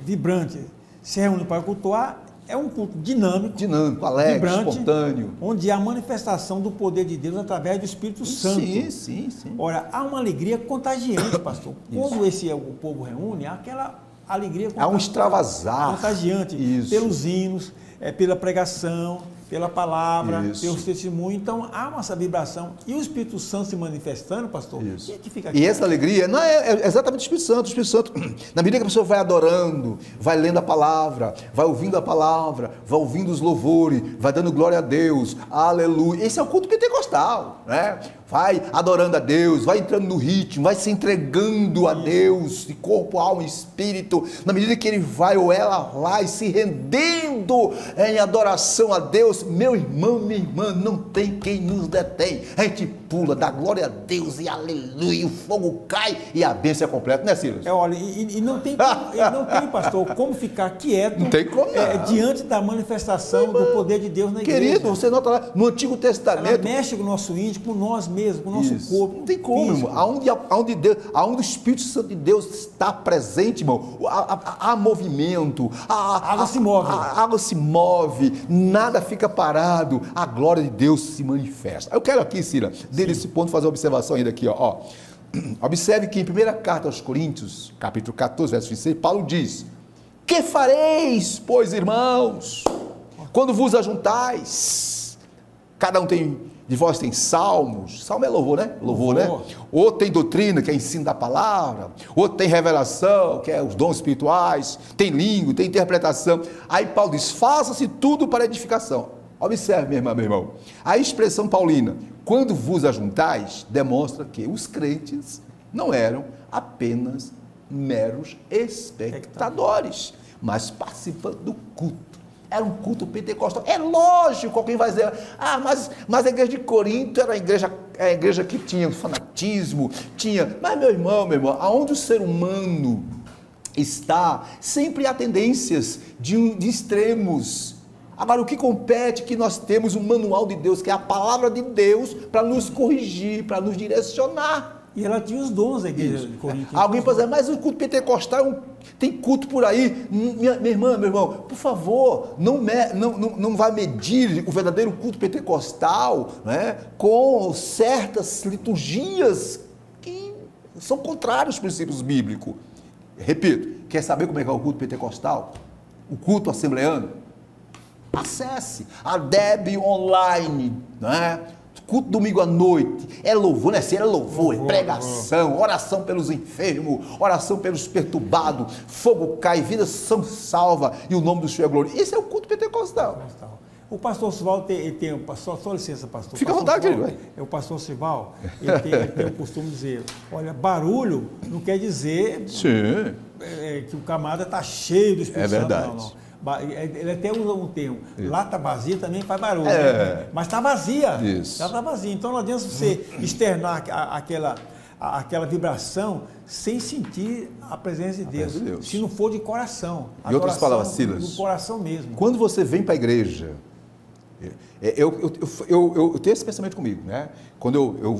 vibrante. Se reúne para cultuar, é um culto dinâmico, alegre, vibrante, espontâneo. onde há a manifestação do poder de Deus através do Espírito Santo. Sim. Ora, há uma alegria contagiante, pastor. Quando o povo reúne, há aquela alegria há um extravasar contagiante pelos hinos, pela pregação, pela palavra, pelos testemunhos. Então, há essa vibração. E o Espírito Santo se manifestando, pastor, isso. Que fica aqui, e essa alegria não é exatamente o Espírito Santo. O Espírito Santo, na medida que a pessoa vai adorando, vai lendo a palavra, vai ouvindo a palavra, vai ouvindo os louvores, vai dando glória a Deus, aleluia. Esse é o culto pentecostal, né? Vai adorando a Deus, vai entrando no ritmo, vai se entregando a Deus, de corpo, alma e espírito, na medida que ele vai ou ela vai se rendendo em adoração a Deus. Meu irmão, minha irmã, não tem quem nos detém. A gente pula, dá glória a Deus e aleluia, o fogo cai e a bênção é completa, né, Silas? Olha, e não tem, pastor, como ficar quieto não tem como, diante da manifestação do poder de Deus na igreja. Querido, você nota lá no Antigo Testamento. Ela mexe com o nosso íntimo, com nós mesmos, com o nosso corpo. Não tem como, irmão. Aonde o Espírito Santo de Deus está presente, irmão, há movimento, a água se move. A água se move, nada fica parado, a glória de Deus se manifesta. Eu quero aqui, Cira, desse ponto, fazer uma observação ainda aqui, ó. Observe que em 1ª carta aos Coríntios, capítulo 14, verso 26, Paulo diz: que fareis, pois, irmãos, quando vos ajuntais? Cada um de vós tem salmos. Salmo é louvor, né? Louvor, né? Ou tem doutrina, que é ensino da palavra. Ou tem revelação, que é os dons espirituais. Tem língua, tem interpretação. Aí Paulo diz: faça-se tudo para edificação. Observe, minha irmã, meu irmão. A expressão paulina, quando vos ajuntais, demonstra que os crentes não eram apenas meros espectadores, mas participantes do culto. Era um culto pentecostal. É lógico, alguém vai dizer: mas a igreja de Corinto era a igreja que tinha fanatismo, mas meu irmão, aonde o ser humano está, sempre há tendências de extremos. Agora, o que compete é que nós temos um manual de Deus, que é a palavra de Deus, para nos corrigir, para nos direcionar. E ela tinha os dons da igreja de Corinto. Alguém pode dizer: mas o culto pentecostal tem culto por aí. Minha irmã, meu irmão, por favor, não vai medir o verdadeiro culto pentecostal, né, com certas liturgias que são contrários aos princípios bíblicos. Repito, quer saber como é que é o culto pentecostal? O culto assembleano? Acesse a DEB online, né? Culto domingo à noite, é louvor, né? É louvor, é pregação, oração pelos enfermos, oração pelos perturbados, fogo cai, vidas são salvas e o nome do Senhor é glória. Esse é o culto pentecostal. O pastor Sival tem só licença, pastor. Fica à vontade, querido. O pastor Sival, ele tem o costume de dizer: olha, barulho não quer dizer que o camarada está cheio do Espírito Santo. Verdade. Não. Ele até usa um termo: lata vazia também faz barulho, né? Mas está vazia. Isso. Ela está vazia. Então não adianta você externar aquela vibração sem sentir a presença de Deus. Se não for de coração. Em outras palavras, Silas, do coração mesmo. Quando você vem para a igreja, eu tenho esse pensamento comigo, né? Quando eu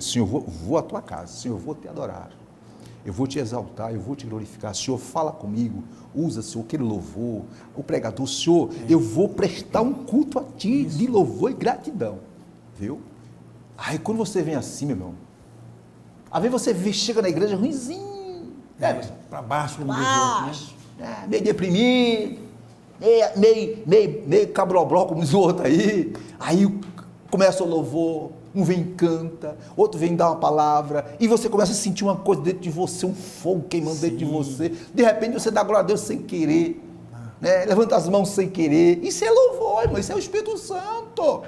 Senhor, vou à tua casa, Senhor, eu vou te adorar. Eu vou te exaltar, eu vou te glorificar. Senhor, fala comigo, usa, Senhor, aquele louvor, o pregador. Senhor, eu vou prestar um culto a ti de louvor e gratidão, viu? Aí quando você vem assim, meu irmão, às vezes você chega na igreja ruimzinho, para baixo, como meio deprimido, meio cabrobró, como diz o outro aí começa o louvor, um vem e canta, outro vem dar uma palavra, e você começa a sentir uma coisa dentro de você, um fogo queimando dentro de você. De repente você dá glória a Deus sem querer, né? Levanta as mãos sem querer. Isso é louvor, irmão, isso é o Espírito Santo.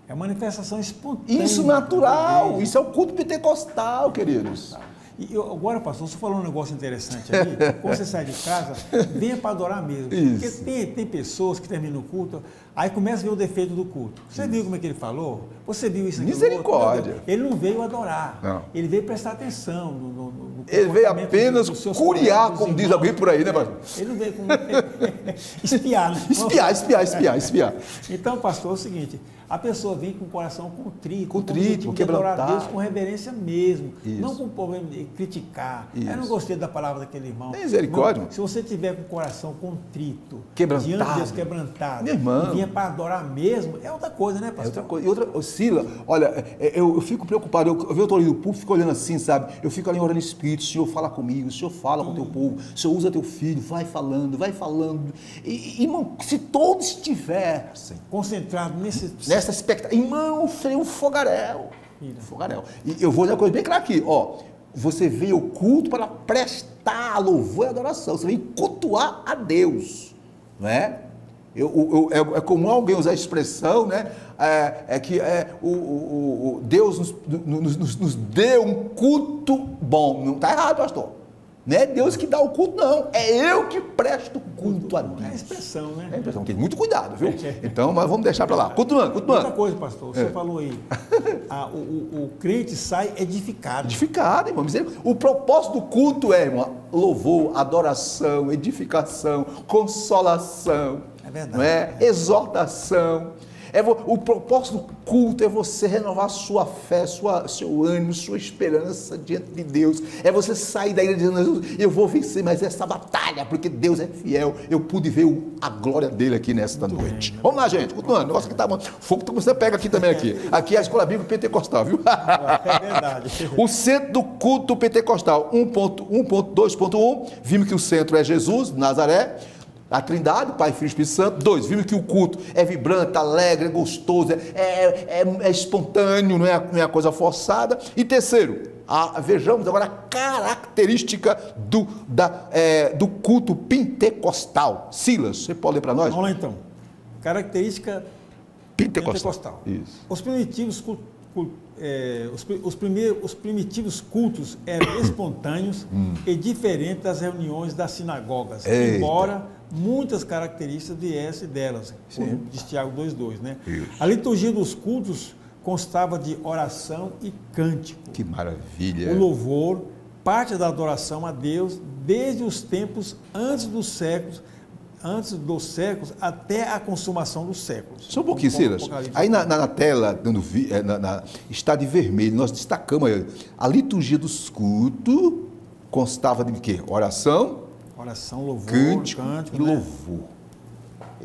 É manifestação espontânea. Isso natural, isso é o culto pentecostal, queridos. E agora, pastor, você falou um negócio interessante ali. Quando você sai de casa, venha para adorar mesmo. Isso. Porque tem pessoas que terminam o culto, aí começa a ver o defeito do culto. Você viu como é que ele falou? Você viu isso aqui? Misericórdia. Ele não veio adorar. Não. Ele veio prestar atenção no ele veio apenas curiar, como diz alguém por aí, né, pastor? Ele não veio como espiar, né? Espiar. Então, pastor, é o seguinte, a pessoa vem com o coração contrito, Contrito, quebrantado, adorar a Deus quebrantado. com reverência mesmo, Isso. não com o problema de criticar. Isso. Eu não gostei da palavra daquele irmão. Misericórdia. Não, se você tiver com o coração contrito, Quebrantado. diante de Deus quebrantado, Meu irmão. e vinha para adorar mesmo, é outra coisa, né, pastor? É outra coisa. E outra, Sila, olha, eu fico preocupado, eu estou ali no púlpito, fico olhando assim, sabe? Eu fico ali orando no Espírito, o Senhor fala comigo, o Senhor fala com o teu povo, o Senhor usa teu filho, vai falando. E, irmão, se todos estivessem Concentrado nessa expectativa, irmão, seria um fogaréu. Fogaréu. E eu vou dizer uma coisa bem clara aqui, ó. Você veio ao culto para prestar louvor e adoração, você vem cultuar a Deus, não é? É comum alguém usar a expressão, né? Deus nos deu um culto bom. Não está errado, pastor. Não é Deus que dá o culto, não. É eu que presto culto a Deus. É a expressão, né? É a expressão. Tem muito cuidado, viu? Então, mas vamos deixar para lá. Continuando. Outra coisa, pastor, você falou aí, o crente sai edificado. Edificado, irmão. O propósito do culto é, irmão, louvor, adoração, edificação, consolação. É verdade. Não é? Exortação. O propósito do culto é você renovar sua fé, seu ânimo, sua esperança diante de Deus. É você sair da igreja dizendo, eu vou vencer mais essa batalha, porque Deus é fiel. Eu pude ver a glória dele aqui nesta noite. Bem, né? Vamos lá, gente. Continuando. O negócio aqui tá bom. Fogo que você pega aqui também aqui. Aqui é a Escola Bíblica Pentecostal, viu? É verdade. O centro do culto pentecostal, 1.2.1, vimos que o centro é Jesus, Nazaré. A Trindade, Pai, Filho e Espírito Santo. 2, vimos que o culto é vibrante, alegre, é gostoso, é espontâneo, não é coisa forçada. E terceiro, vejamos agora a característica do culto pentecostal. Silas, você pode ler para nós? Vamos lá então. Característica pentecostal. Isso. Os primitivos os primitivos cultos eram espontâneos e diferentes das reuniões das sinagogas, Eita. embora muitas características viessem delas, como diz Tiago 2,2, né? Isso. A liturgia dos cultos constava de oração e cântico. Que maravilha. O louvor, parte da adoração a Deus, desde os tempos antes dos séculos até a consumação dos séculos. Só um pouquinho, Silas. Aí na tela, está de vermelho, nós destacamos aí, a liturgia dos cultos constava de quê? Oração, louvor, cântico né? e louvor.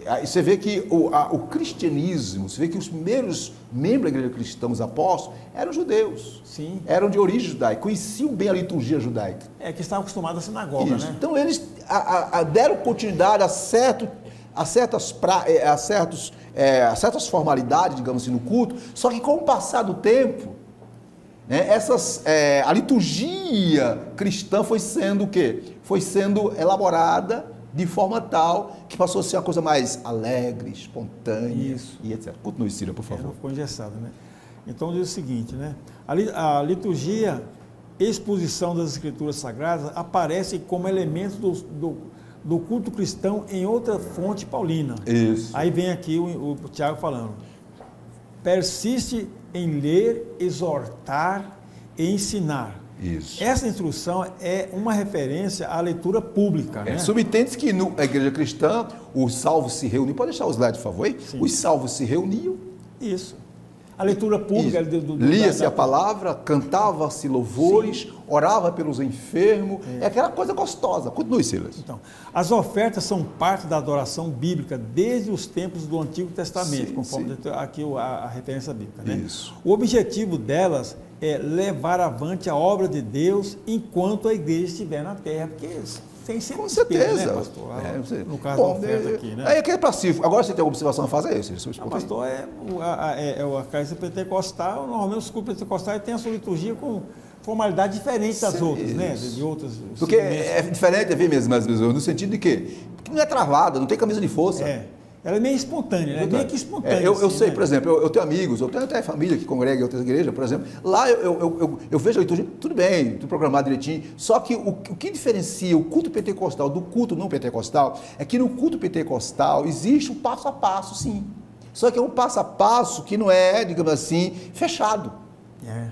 Aí você vê que o cristianismo, você vê que os primeiros membros da igreja cristã, os apóstolos, eram judeus. Sim. Eram de origem judaica, conheciam bem a liturgia judaica. Que estavam acostumados à sinagoga, Isso. né? Então eles deram continuidade a certas formalidades, digamos assim, no culto, só que com o passar do tempo, né, a liturgia cristã foi sendo o quê? Foi sendo elaborada de forma tal que passou a ser uma coisa mais alegre, espontânea. Isso. E etc. Continue, Cira, por favor. Não ficou engessado, né? Então diz o seguinte, né? A liturgia, exposição das escrituras sagradas, aparece como elemento do culto cristão em outra fonte paulina. Isso. Aí vem aqui o Tiago falando. Persiste em ler, exortar e ensinar. Isso. Essa instrução é uma referência à leitura pública, né? Subentende que na igreja cristã, os salvos se reuniam. Pode deixar o slide, por favor? Aí? Os salvos se reuniam. Isso. A leitura pública. Lia-se a palavra, cantava-se louvores, orava pelos enfermos. É aquela coisa gostosa. Continue, Silas. Então, as ofertas são parte da adoração bíblica desde os tempos do Antigo Testamento, conforme aqui a referência bíblica, né? Isso. O objetivo delas é levar avante a obra de Deus enquanto a igreja estiver na terra, porque tem sempre com certeza, né, pastor? No caso da oferta aqui, né? Aí é pacífico. Agora você tem alguma observação a fazer isso? Pastor, a crença pentecostal, normalmente os cultos pentecostais têm a sua liturgia com formalidade diferente das outras, né? De outras. Porque é diferente, é ver mesmo, no sentido de que não é travada, não tem camisa de força. É Ela é meio espontânea, ela é meio que espontânea. Eu assim, sei, né? por exemplo, eu tenho amigos, eu tenho até família que congrega em outras igrejas, por exemplo. Lá eu vejo a liturgia, tudo bem, tudo programado direitinho. Só que o que diferencia o culto pentecostal do culto não pentecostal é que no culto pentecostal existe um passo a passo, sim. Só que é um passo a passo que não é, digamos assim, fechado.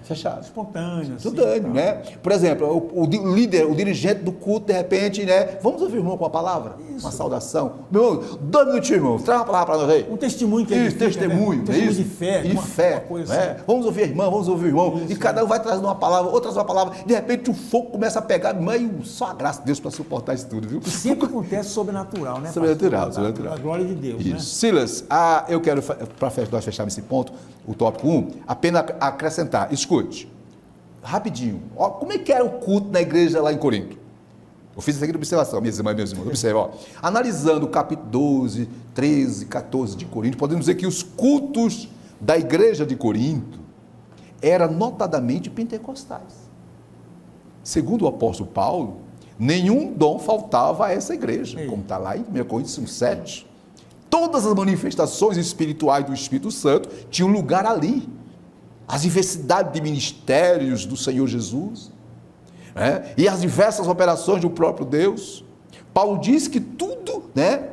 Fechado. Espontâneo. Espontâneo, né? Por exemplo, o líder, o dirigente do culto, de repente, né? Vamos ouvir o irmão com a palavra? Uma saudação. Meu irmão, 2 minutinhos, irmão. Traz uma palavra para nós aí. Um testemunho que isso, testemunho, né? Um testemunho isso. de fé. E fé. Coisa né? assim. Vamos ouvir a irmã, vamos ouvir o irmão. Isso, e cada um vai trazendo uma palavra, outra traz uma palavra. De repente, o fogo começa a pegar, mãe, só a graça de Deus para suportar isso tudo, viu? E sempre acontece sobrenatural, né? Sobrenatural, sobrenatural. A glória de Deus, isso. né? Silas, eu quero, para nós fecharmos esse ponto, o tópico 1, apenas acrescentar. Escute. Rapidinho, ó, como é que era o culto na igreja lá em Corinto? Eu fiz essa seguinte observação, minhas irmãs e meus irmãos, observe, ó. Analisando o capítulo 12, 13, 14 de Corinto, podemos dizer que os cultos da igreja de Corinto eram notadamente pentecostais. Segundo o apóstolo Paulo, nenhum dom faltava a essa igreja, como está lá em 1 Coríntios 7. Todas as manifestações espirituais do Espírito Santo tinham lugar ali. As diversidades de ministérios do Senhor Jesus, né? E as diversas operações do próprio Deus. Paulo diz que tudo, né,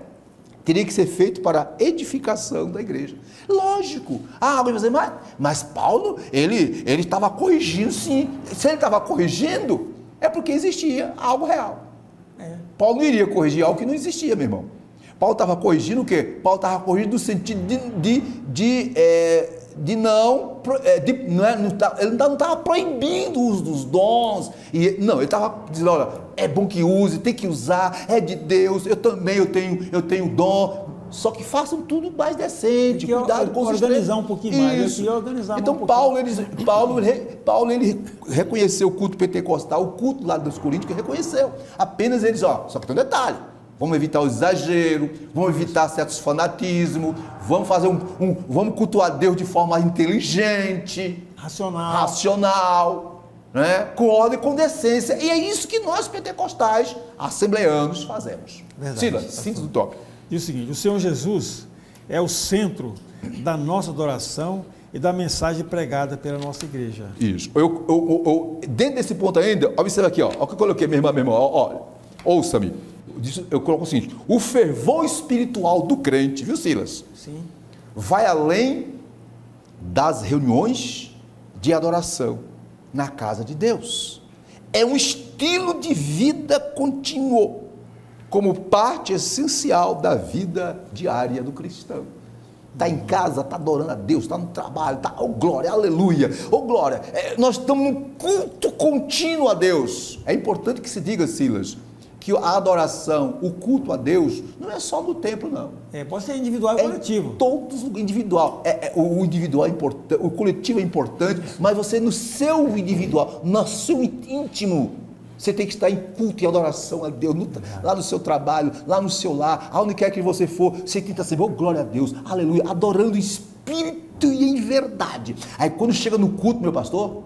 teria que ser feito para a edificação da igreja. Lógico. Alguém vai dizer, mas Paulo, ele estava corrigindo, sim. Se ele estava corrigindo, é porque existia algo real. Paulo não iria corrigir algo que não existia, meu irmão. Paulo estava corrigindo o quê? Paulo estava corrigindo no sentido ele não estava proibindo o uso dos dons, não, ele estava dizendo, olha, é bom que use, tem que usar, é de Deus, eu também, eu tenho dom, só que façam tudo mais decente, cuidado com os organizar um pouquinho mais. Então Paulo ele reconheceu o culto pentecostal, o culto lá dos Coríntios que reconheceu, apenas eles, só que tem um detalhe, vamos evitar o exagero, vamos evitar certos fanatismos, vamos fazer vamos cultuar Deus de forma inteligente, racional, né? Com ordem e com decência. E é isso que nós pentecostais, assembleanos, fazemos. Silas, síntese do tópico. Diz o seguinte, o Senhor Jesus é o centro da nossa adoração e da mensagem pregada pela nossa igreja. Isso. Dentro desse ponto ainda, observa aqui, ó o que eu coloquei, meu irmão, olha, ouça-me. Eu coloco o seguinte, o fervor espiritual do crente, viu, Silas? Sim. Vai além das reuniões de adoração na casa de Deus. É um estilo de vida contínuo, como parte essencial da vida diária do cristão. Está em casa, está adorando a Deus, está no trabalho, oh glória, aleluia, oh glória, nós estamos num culto contínuo a Deus. É importante que se diga, Silas, que a adoração, o culto a Deus, não é só no templo, não. Pode ser individual e coletivo. Todos individual. O individual é importante, o coletivo é importante, mas você no seu individual, no seu íntimo, você tem que estar em culto e adoração a Deus, lá no seu trabalho, lá no seu lar, aonde quer que você for, você tenta ser, oh glória a Deus, aleluia, adorando em espírito e em verdade. Aí quando chega no culto, meu pastor,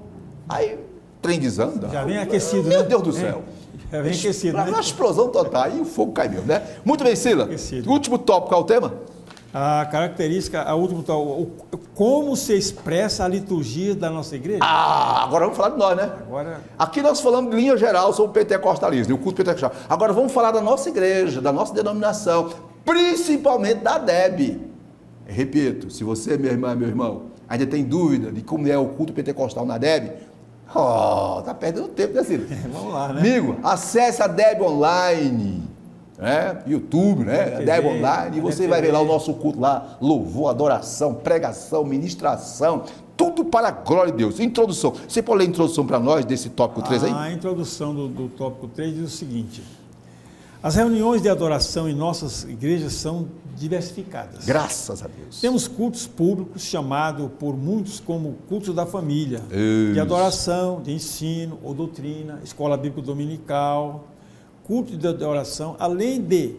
aí trem desanda. Já vem aquecido, meu Deus do céu. Já vem aquecido, né? Uma explosão total, e o fogo cai mesmo, né? Muito bem, Sila. Aquecido. Último tópico, qual é o tema? A característica, a última, como se expressa a liturgia da nossa igreja? Agora vamos falar de nós, né? Aqui nós falamos de linha geral sobre o pentecostalismo, o culto pentecostal. Agora vamos falar da nossa igreja, da nossa denominação, principalmente da DEB. Repito, se você, minha irmã, meu irmão, ainda tem dúvida de como é o culto pentecostal na DEB, tá perdendo tempo, né, Ciro? Vamos lá, né? Amigo, acesse a DEB Online, né? YouTube, né? DEB Online, e você vai ver lá o nosso culto lá, louvor, adoração, pregação, ministração, tudo para a glória de Deus. Introdução. Você pode ler a introdução para nós desse tópico 3 aí? A introdução do tópico 3 diz o seguinte: as reuniões de adoração em nossas igrejas são diversificadas. Graças a Deus. Temos cultos públicos, chamados por muitos como cultos da família, de adoração, de ensino ou doutrina, escola bíblica dominical, culto de adoração, além de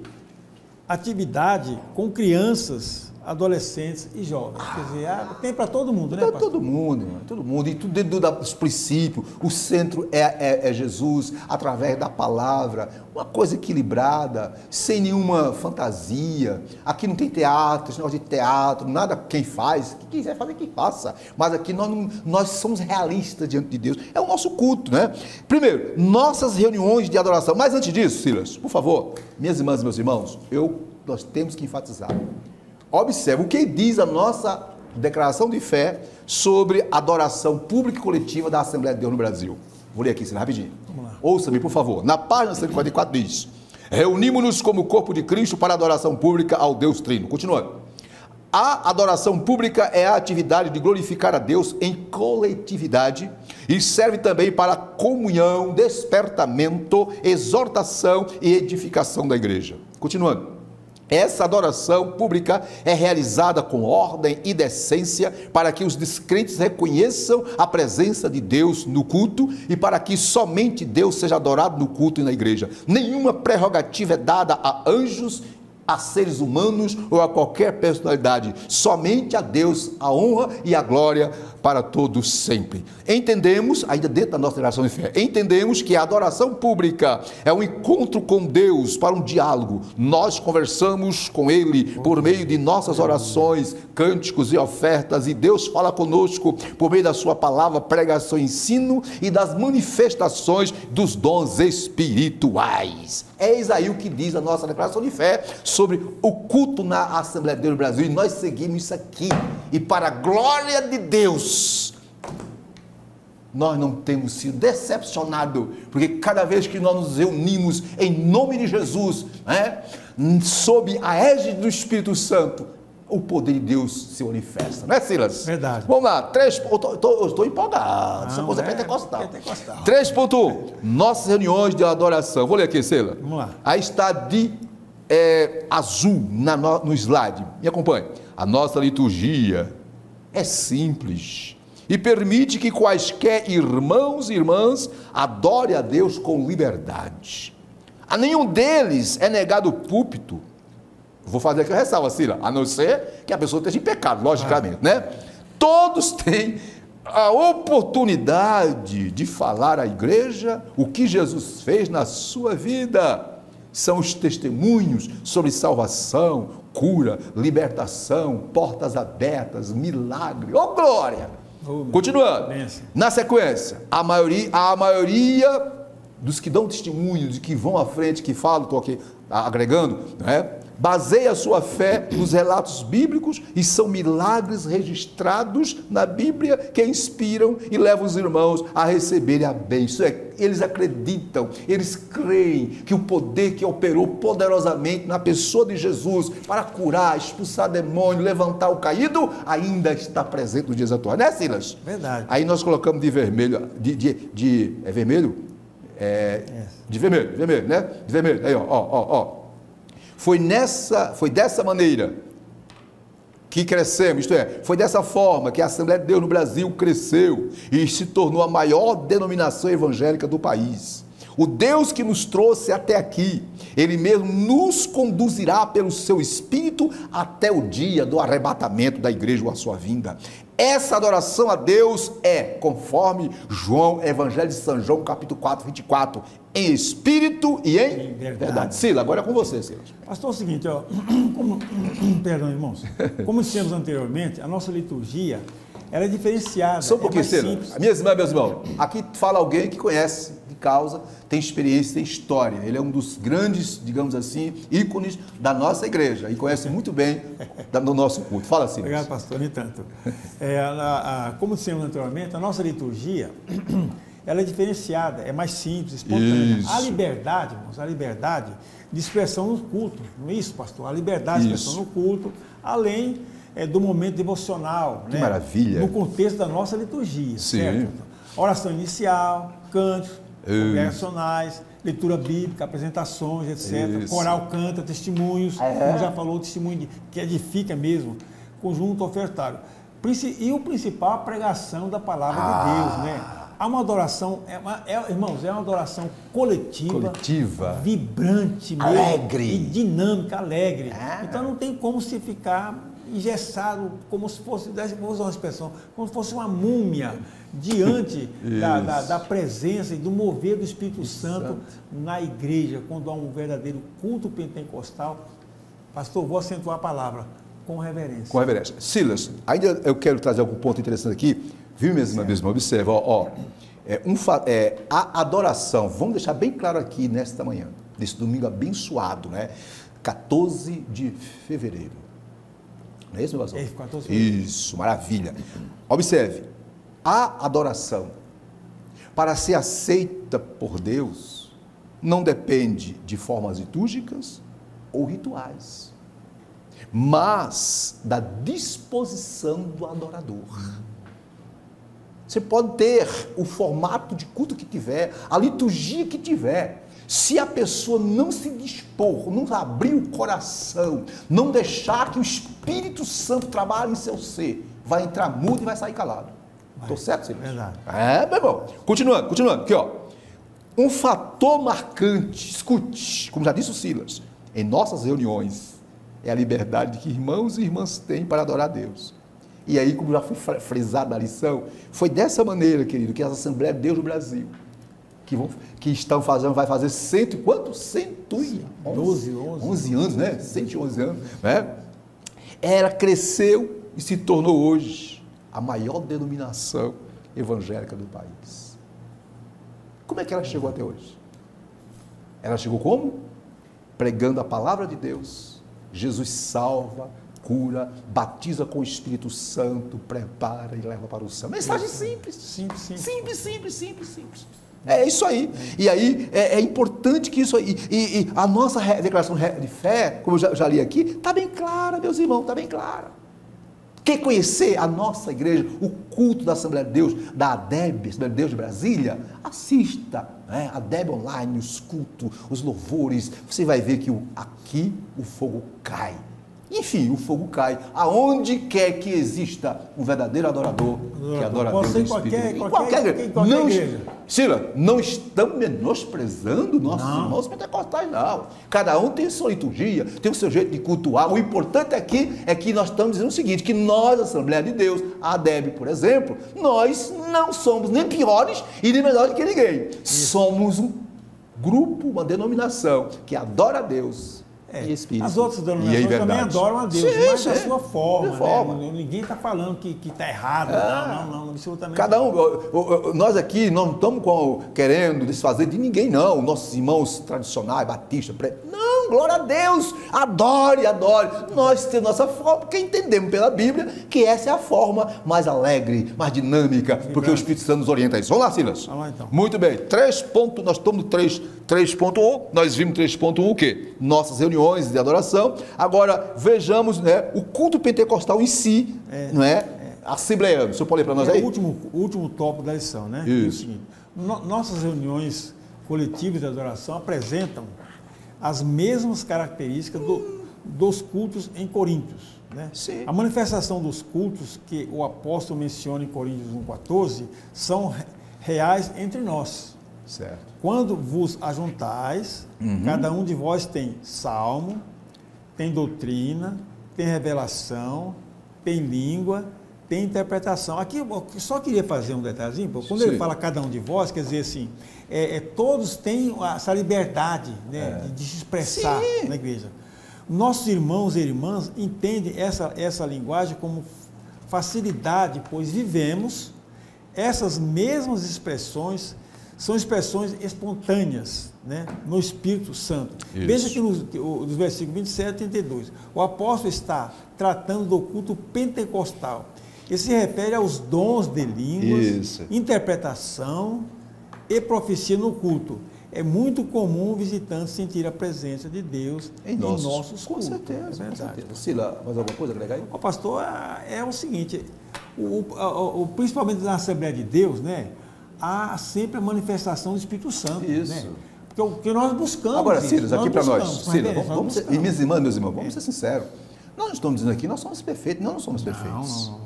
atividade com crianças, adolescentes e jovens. Quer dizer, tem para todo mundo, né, pastor? Todo mundo. E tudo dentro dos princípios. O centro é Jesus, através da palavra. Uma coisa equilibrada, sem nenhuma fantasia. Aqui não tem teatro, esse negócio de teatro, nada quem faz. Quem quiser fazer, que faça. Mas aqui nós somos realistas diante de Deus. É o nosso culto, né? Primeiro, nossas reuniões de adoração. Mas antes disso, Silas, por favor, minhas irmãs e meus irmãos, nós temos que enfatizar. Observe o que diz a nossa declaração de fé sobre adoração pública e coletiva da Assembleia de Deus no Brasil. Vou ler aqui, rapidinho. Ouça-me, por favor. Na página 144 diz: reunimos-nos como corpo de Cristo para adoração pública ao Deus Trino. Continuando. A adoração pública é a atividade de glorificar a Deus em coletividade e serve também para comunhão, despertamento, exortação e edificação da igreja. Continuando. Essa adoração pública é realizada com ordem e decência para que os descrentes reconheçam a presença de Deus no culto e para que somente Deus seja adorado no culto e na igreja. Nenhuma prerrogativa é dada a anjos, a seres humanos ou a qualquer personalidade. Somente a Deus a honra e a glória para todos sempre. Entendemos, ainda dentro da nossa declaração de fé, entendemos que a adoração pública é um encontro com Deus para um diálogo. Nós conversamos com Ele por meio de nossas orações, cânticos e ofertas, e Deus fala conosco por meio da sua palavra, pregação e ensino e das manifestações dos dons espirituais. Eis aí o que diz a nossa declaração de fé sobre o culto na Assembleia de Deus no Brasil, e nós seguimos isso aqui. E para a glória de Deus, nós não temos sido decepcionados, porque cada vez que nós nos reunimos em nome de Jesus, sob a égide do Espírito Santo, o poder de Deus se manifesta, não é, Silas? Verdade. Vamos lá, eu estou empolgado, essa coisa é pentecostal. 3.1, nossas reuniões de adoração. Vou ler aqui, Silas. Vamos lá. Aí está de azul no slide, me acompanhe. A nossa liturgia é simples e permite que quaisquer irmãos e irmãs adorem a Deus com liberdade. A nenhum deles é negado o púlpito. Vou fazer aqui a ressalva, Cira, a não ser que a pessoa esteja em pecado, logicamente, né? Todos têm a oportunidade de falar à igreja o que Jesus fez na sua vida. São os testemunhos sobre salvação, cura, libertação, portas abertas, milagre. Oh, glória! Continuando, na sequência, a maioria dos que dão testemunho, de que vão à frente, que falam, estou aqui agregando, né? Baseia a sua fé nos relatos bíblicos e são milagres registrados na Bíblia que inspiram e levam os irmãos a receberem a bênção. Eles acreditam, eles creem que o poder que operou poderosamente na pessoa de Jesus para curar, expulsar demônio, levantar o caído, ainda está presente nos dias atuais, né, Silas? Verdade. Aí nós colocamos de vermelho, é vermelho? De vermelho, né? De vermelho, aí ó. Foi dessa maneira que crescemos, isto é, foi dessa forma que a Assembleia de Deus no Brasil cresceu e se tornou a maior denominação evangélica do país. O Deus que nos trouxe até aqui, Ele mesmo nos conduzirá pelo seu Espírito até o dia do arrebatamento da igreja ou a sua vinda. Essa adoração a Deus é, conforme Evangelho de São João, capítulo 4, 24, em espírito e em verdade. Sila, agora é com você, Sila. Pastor, é o seguinte, perdão, irmãos, como dissemos anteriormente, a nossa liturgia, ela é diferenciada. Só um pouquinho, Sila. Minhas irmãs, meus irmãos, aqui fala alguém que conhece de causa, tem experiência, tem história. Ele é um dos grandes, digamos assim, ícones da nossa igreja e conhece muito bem do nosso culto. Fala assim. Obrigado, pastor. Nem tanto. Como dissemos anteriormente, a nossa liturgia, ela é diferenciada, é mais simples, espontânea. A liberdade, irmãos, a liberdade de expressão no culto. Não é isso, pastor? A liberdade de expressão no culto, além do momento devocional. Que maravilha. No contexto da nossa liturgia. Sim. Certo? Oração inicial, cânticos, congregacionais, leitura bíblica, apresentações, etc. Isso. Coral canta, testemunhos, como já falou, testemunho que edifica mesmo, conjunto ofertário. E o principal, a pregação da palavra de Deus, né? Há uma adoração, irmãos, é uma adoração coletiva, vibrante, alegre, e dinâmica, alegre. Então não tem como se ficar engessado, como se fosse, vou usar uma expressão, como se fosse uma múmia diante da presença e do mover do Espírito Santo na igreja, quando há um verdadeiro culto pentecostal. Pastor, vou acentuar a palavra, com reverência. Com reverência. Silas, ainda eu quero trazer algum ponto interessante aqui, viu, mesmo, observa, a adoração, vamos deixar bem claro aqui nesta manhã, nesse domingo abençoado, né? 14 de fevereiro. Não é isso, meu pastor? 14 de fevereiro. Isso, maravilha. Observe, a adoração, para ser aceita por Deus, não depende de formas litúrgicas ou rituais, mas da disposição do adorador. Você pode ter o formato de culto que tiver, a liturgia que tiver, se a pessoa não se dispor, não abrir o coração, não deixar que o Espírito Santo trabalhe em seu ser, vai entrar mudo e vai sair calado. Estou certo, Silas? Verdade. Meu irmão. Continuando, aqui, ó. Um fator marcante, escute, como já disse o Silas, em nossas reuniões, é a liberdade que irmãos e irmãs têm para adorar a Deus. E aí, como já foi frisado na lição, foi dessa maneira, querido, que as Assembleias de Deus do Brasil, que estão fazendo, vai fazer 11 anos, né? 111 anos, né? Ela cresceu e se tornou hoje a maior denominação evangélica do país. Como é que ela chegou até hoje? Ela chegou como? Pregando a palavra de Deus. Jesus salva, cura, batiza com o Espírito Santo, prepara e leva para o céu. Mensagem simples. Simples. É isso aí. E aí é importante que isso aí. E a nossa declaração de fé, como eu já li aqui, está bem clara, meus irmãos, está bem clara. Quer conhecer a nossa igreja, o culto da Assembleia de Deus, da ADEB, Assembleia de Deus de Brasília? Assista, né? A ADEB online, os cultos, os louvores. Você vai ver que aqui o fogo cai. Enfim, o fogo cai. Aonde quer que exista um verdadeiro adorador, que adora a Deus em espírito. Em qualquer igreja. Sila, não estamos menosprezando nossos irmãos pentecostais, não. Cada um tem sua liturgia, tem o seu jeito de cultuar. O importante aqui é que nós estamos dizendo o seguinte, que nós, a Assembleia de Deus, a ADEB, por exemplo, nós não somos nem piores e nem melhores que ninguém. Somos um grupo, uma denominação que adora a Deus. E Espírito. As outras denominações também adoram a Deus, mas da sua forma. Né? Ninguém está falando que está errado. Não, absolutamente. Cada um, nós aqui não estamos querendo desfazer de ninguém, não. Nossos irmãos tradicionais, batistas, não, glória a Deus, adore. Nós temos nossa forma, porque entendemos pela Bíblia que essa é a forma mais alegre, mais dinâmica, porque o Espírito Santo nos orienta a isso. Vamos lá, Silas. Vamos lá, então. Muito bem, 3 pontos, nós estamos no 3.1, nós vimos 3.1 o quê? Nossas reuniões de adoração. Agora, vejamos, né, o culto pentecostal em si, não é? Assembleiano. O senhor pode ler para nós aí? O último tópico da lição, né? Isso. É o seguinte, nossas reuniões coletivas de adoração apresentam as mesmas características dos cultos em Coríntios, né? Sim. A manifestação dos cultos que o apóstolo menciona em Coríntios 1,14 são reais entre nós. Certo. Quando vos ajuntais, cada um de vós tem salmo, tem doutrina, tem revelação, tem língua, tem interpretação. Aqui eu só queria fazer um detalhezinho, porque quando ele fala cada um de vós, quer dizer assim, todos têm essa liberdade, né, de se expressar na igreja. Nossos irmãos e irmãs entendem essa linguagem como facilidade, pois vivemos essas mesmas expressões. São expressões espontâneas, né, no Espírito Santo. Isso. Veja que nos versículos 27 e 32, o apóstolo está tratando do culto pentecostal. Ele se refere aos dons de línguas, interpretação e profecia no culto. É muito comum o visitante sentir a presença de Deus em nossos cultos. Com certeza. É verdade. Sila, mais alguma coisa agregar aí? O pastor, é o seguinte, principalmente na Assembleia de Deus, né, há sempre a manifestação do Espírito Santo. Isso. Né? Porque o que nós buscamos. Agora, Silas, aqui para nós. Silas, e minhas irmãs, meus irmãos, vamos ser sinceros. Nós não estamos dizendo aqui, nós somos perfeitos. Não somos perfeitos. Não.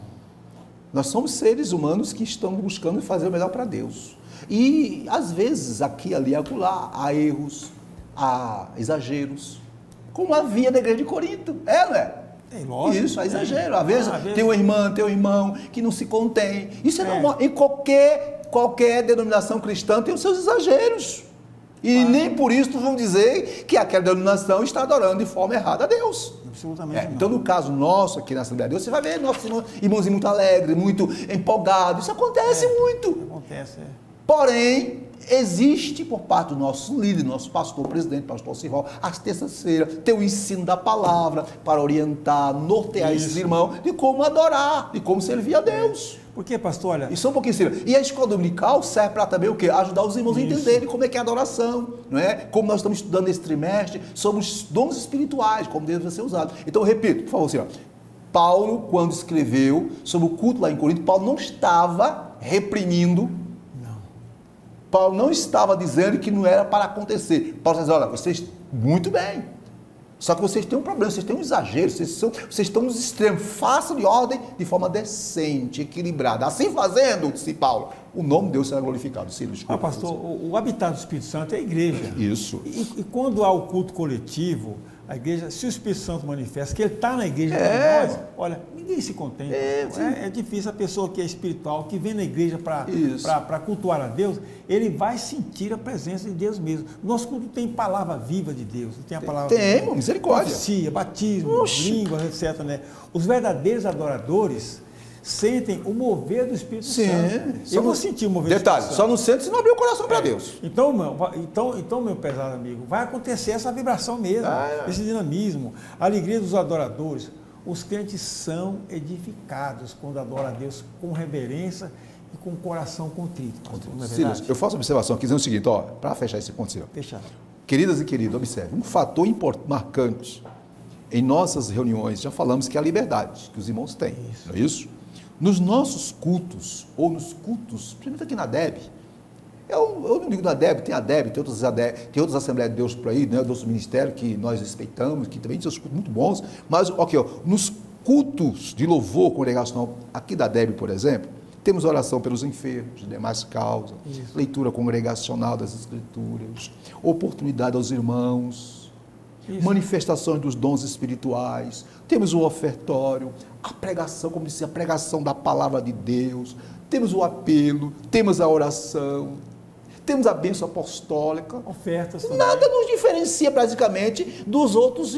Nós somos seres humanos que estão buscando fazer o melhor para Deus. E, às vezes, aqui, ali, acolá, há erros, há exageros. Como havia na igreja de Corinto. Não é? Lógico, isso, é exagero. Às vezes tem uma irmã, tem um irmão que não se contém. Isso é normal. Em qualquer denominação cristã tem os seus exageros. E nem por isso vão dizer que aquela denominação está adorando de forma errada a Deus. Absolutamente não. Então, no caso nosso aqui na Assembleia de Deus, você vai ver nossos irmãozinhos muito alegres, muito empolgados. Isso acontece muito. Acontece, Porém, existe por parte do nosso líder, nosso pastor, presidente, pastor Cirró, às terças-feiras, tem o ensino da palavra para orientar, nortear esses irmãos de como adorar, de como servir a Deus. Porque, pastor, olha... Isso é um pouquinho sério. E a escola dominical serve para também o quê? Ajudar os irmãos a entenderem como é que é a adoração, não é? Como nós estamos estudando esse trimestre sobre os dons espirituais, como devem ser usados. Então, eu repito, por favor, senhor. Paulo, quando escreveu sobre o culto lá em Corinto, Paulo não estava reprimindo. Não. Paulo não estava dizendo que não era para acontecer. Paulo está dizendo, olha, vocês, muito bem. Só que vocês têm um problema, vocês têm um exagero, vocês estão nos extremos. Façam de ordem de forma decente, equilibrada. Assim fazendo, disse Paulo, o nome de Deus será glorificado. Pastor, o habitat do Espírito Santo é a igreja. Isso. E quando há o culto coletivo, a igreja, se o Espírito Santo manifesta que ele está na igreja com nós, olha, ninguém se contém. É difícil a pessoa que é espiritual, que vem na igreja para cultuar a Deus, ele vai sentir a presença de Deus mesmo. Nosso culto tem palavra viva de Deus, tem a palavra... Tem, misericórdia. Profecia, batismo, línguas, etc. Né? Os verdadeiros adoradores sentem o mover do Espírito Santo. Eu vou sentir o mover do Espírito Santo. Detalhe, só não sente se não abrir o coração para Deus. Então, meu pesado amigo, vai acontecer essa vibração mesmo, esse dinamismo, a alegria dos adoradores. Os crentes são edificados quando adoram a Deus com reverência e com o coração contrito. Silas, eu faço uma observação aqui dizendo o seguinte, para fechar esse ponto, Silas. Fechado. Queridas e queridos, observe, um fator marcante em nossas reuniões, já falamos que é a liberdade que os irmãos têm, não é isso? Nos nossos cultos, ou nos cultos, principalmente aqui na DEB, eu não digo da DEB, tem outras Assembleias de Deus por aí, né, outros ministérios que nós respeitamos, que também tem seus cultos muito bons, mas nos cultos de louvor congregacional aqui da DEB, por exemplo, temos oração pelos enfermos, demais causas, leitura congregacional das Escrituras, oportunidade aos irmãos, manifestações dos dons espirituais, temos o ofertório, a pregação, como disse, a pregação da palavra de Deus, temos o apelo, temos a oração, temos a bênção apostólica. Ofertas também. Nada nos diferencia basicamente dos outros,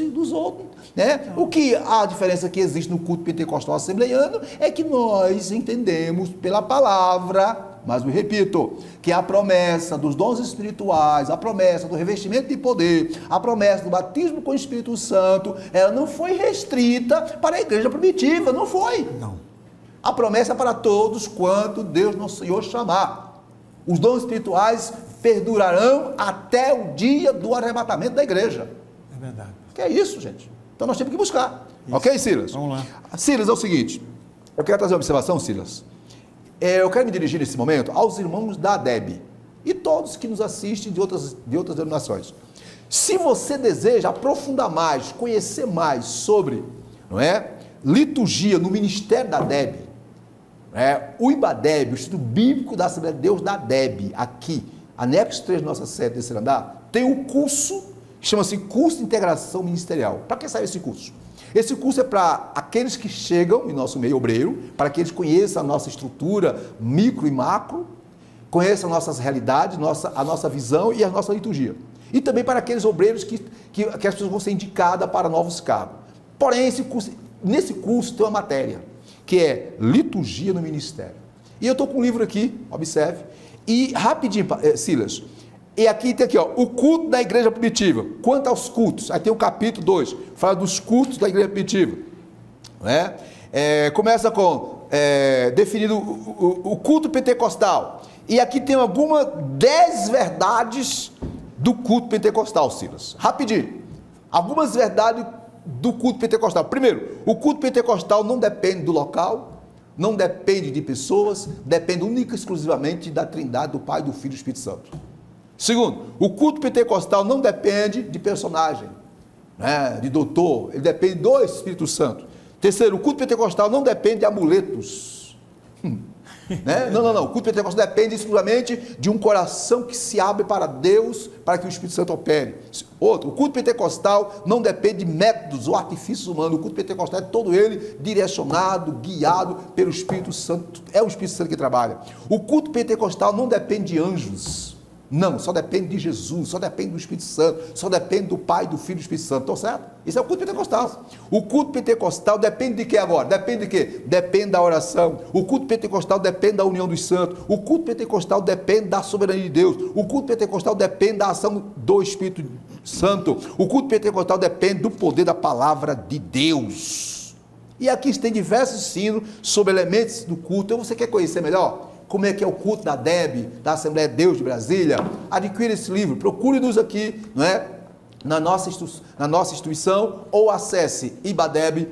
né? O que a diferença que existe no culto pentecostal assembleiano é que nós entendemos pela palavra, mas eu repito, que a promessa dos dons espirituais, a promessa do revestimento de poder, a promessa do batismo com o Espírito Santo, ela não foi restrita para a igreja primitiva, não foi. Não. A promessa é para todos quanto Deus nosso Senhor chamar. Os dons espirituais perdurarão até o dia do arrebatamento da igreja. É verdade. Que é isso, gente. Então nós temos que buscar. Isso. Ok, Silas? Vamos lá. Silas, é o seguinte, eu quero trazer uma observação, Silas. Eu quero me dirigir nesse momento aos irmãos da ADEB e todos que nos assistem de outras denominações. Se você deseja aprofundar mais, conhecer mais sobre, liturgia no ministério da ADEB, o IBADEB, o Instituto Bíblico da Assembleia de Deus da ADEB, aqui, anexo 3 da nossa sede desse andar, tem um curso que chama-se Curso de Integração Ministerial. Para que serve esse curso? Esse curso é para aqueles que chegam em nosso meio obreiro, para que eles conheçam a nossa estrutura micro e macro, conheçam nossas realidades, a nossa visão e a nossa liturgia. E também para aqueles obreiros que as pessoas vão ser indicadas para novos cargos. Porém, nesse curso tem uma matéria, que é liturgia no ministério. E eu estou com um livro aqui, observe, e rapidinho, Silas, e aqui tem o culto da igreja primitiva. Quanto aos cultos, aí tem o capítulo 2, fala dos cultos da igreja primitiva. Começa com definindo o culto pentecostal. E aqui tem 10 verdades do culto pentecostal, Silas. Rapidinho. Algumas verdades do culto pentecostal. Primeiro, o culto pentecostal não depende do local, não depende de pessoas, depende única e exclusivamente da Trindade, do Pai, do Filho e do Espírito Santo. Segundo, o culto pentecostal não depende de personagem, de doutor, ele depende do Espírito Santo. Terceiro, o culto pentecostal não depende de amuletos. Né? Não. O culto pentecostal depende exclusivamente de um coração que se abre para Deus, para que o Espírito Santo opere. Outro, o culto pentecostal não depende de métodos ou artifícios humanos. O culto pentecostal é todo ele direcionado, guiado pelo Espírito Santo. É o Espírito Santo que trabalha. O culto pentecostal não depende de anjos. Não, só depende de Jesus, só depende do Espírito Santo, só depende do Pai, do Filho e do Espírito Santo. Estão certo? Isso é o culto pentecostal. O culto pentecostal depende de quê agora? Depende de quê? Depende da oração. O culto pentecostal depende da união dos santos. O culto pentecostal depende da soberania de Deus. O culto pentecostal depende da ação do Espírito Santo. O culto pentecostal depende do poder da palavra de Deus. E aqui tem diversos ensinos sobre elementos do culto. Então você quer conhecer melhor? Como é que é o culto da DEB, da Assembleia de Deus de Brasília? Adquira esse livro, procure-nos aqui, não é? na nossa instituição, ou acesse ibadeb.com.br.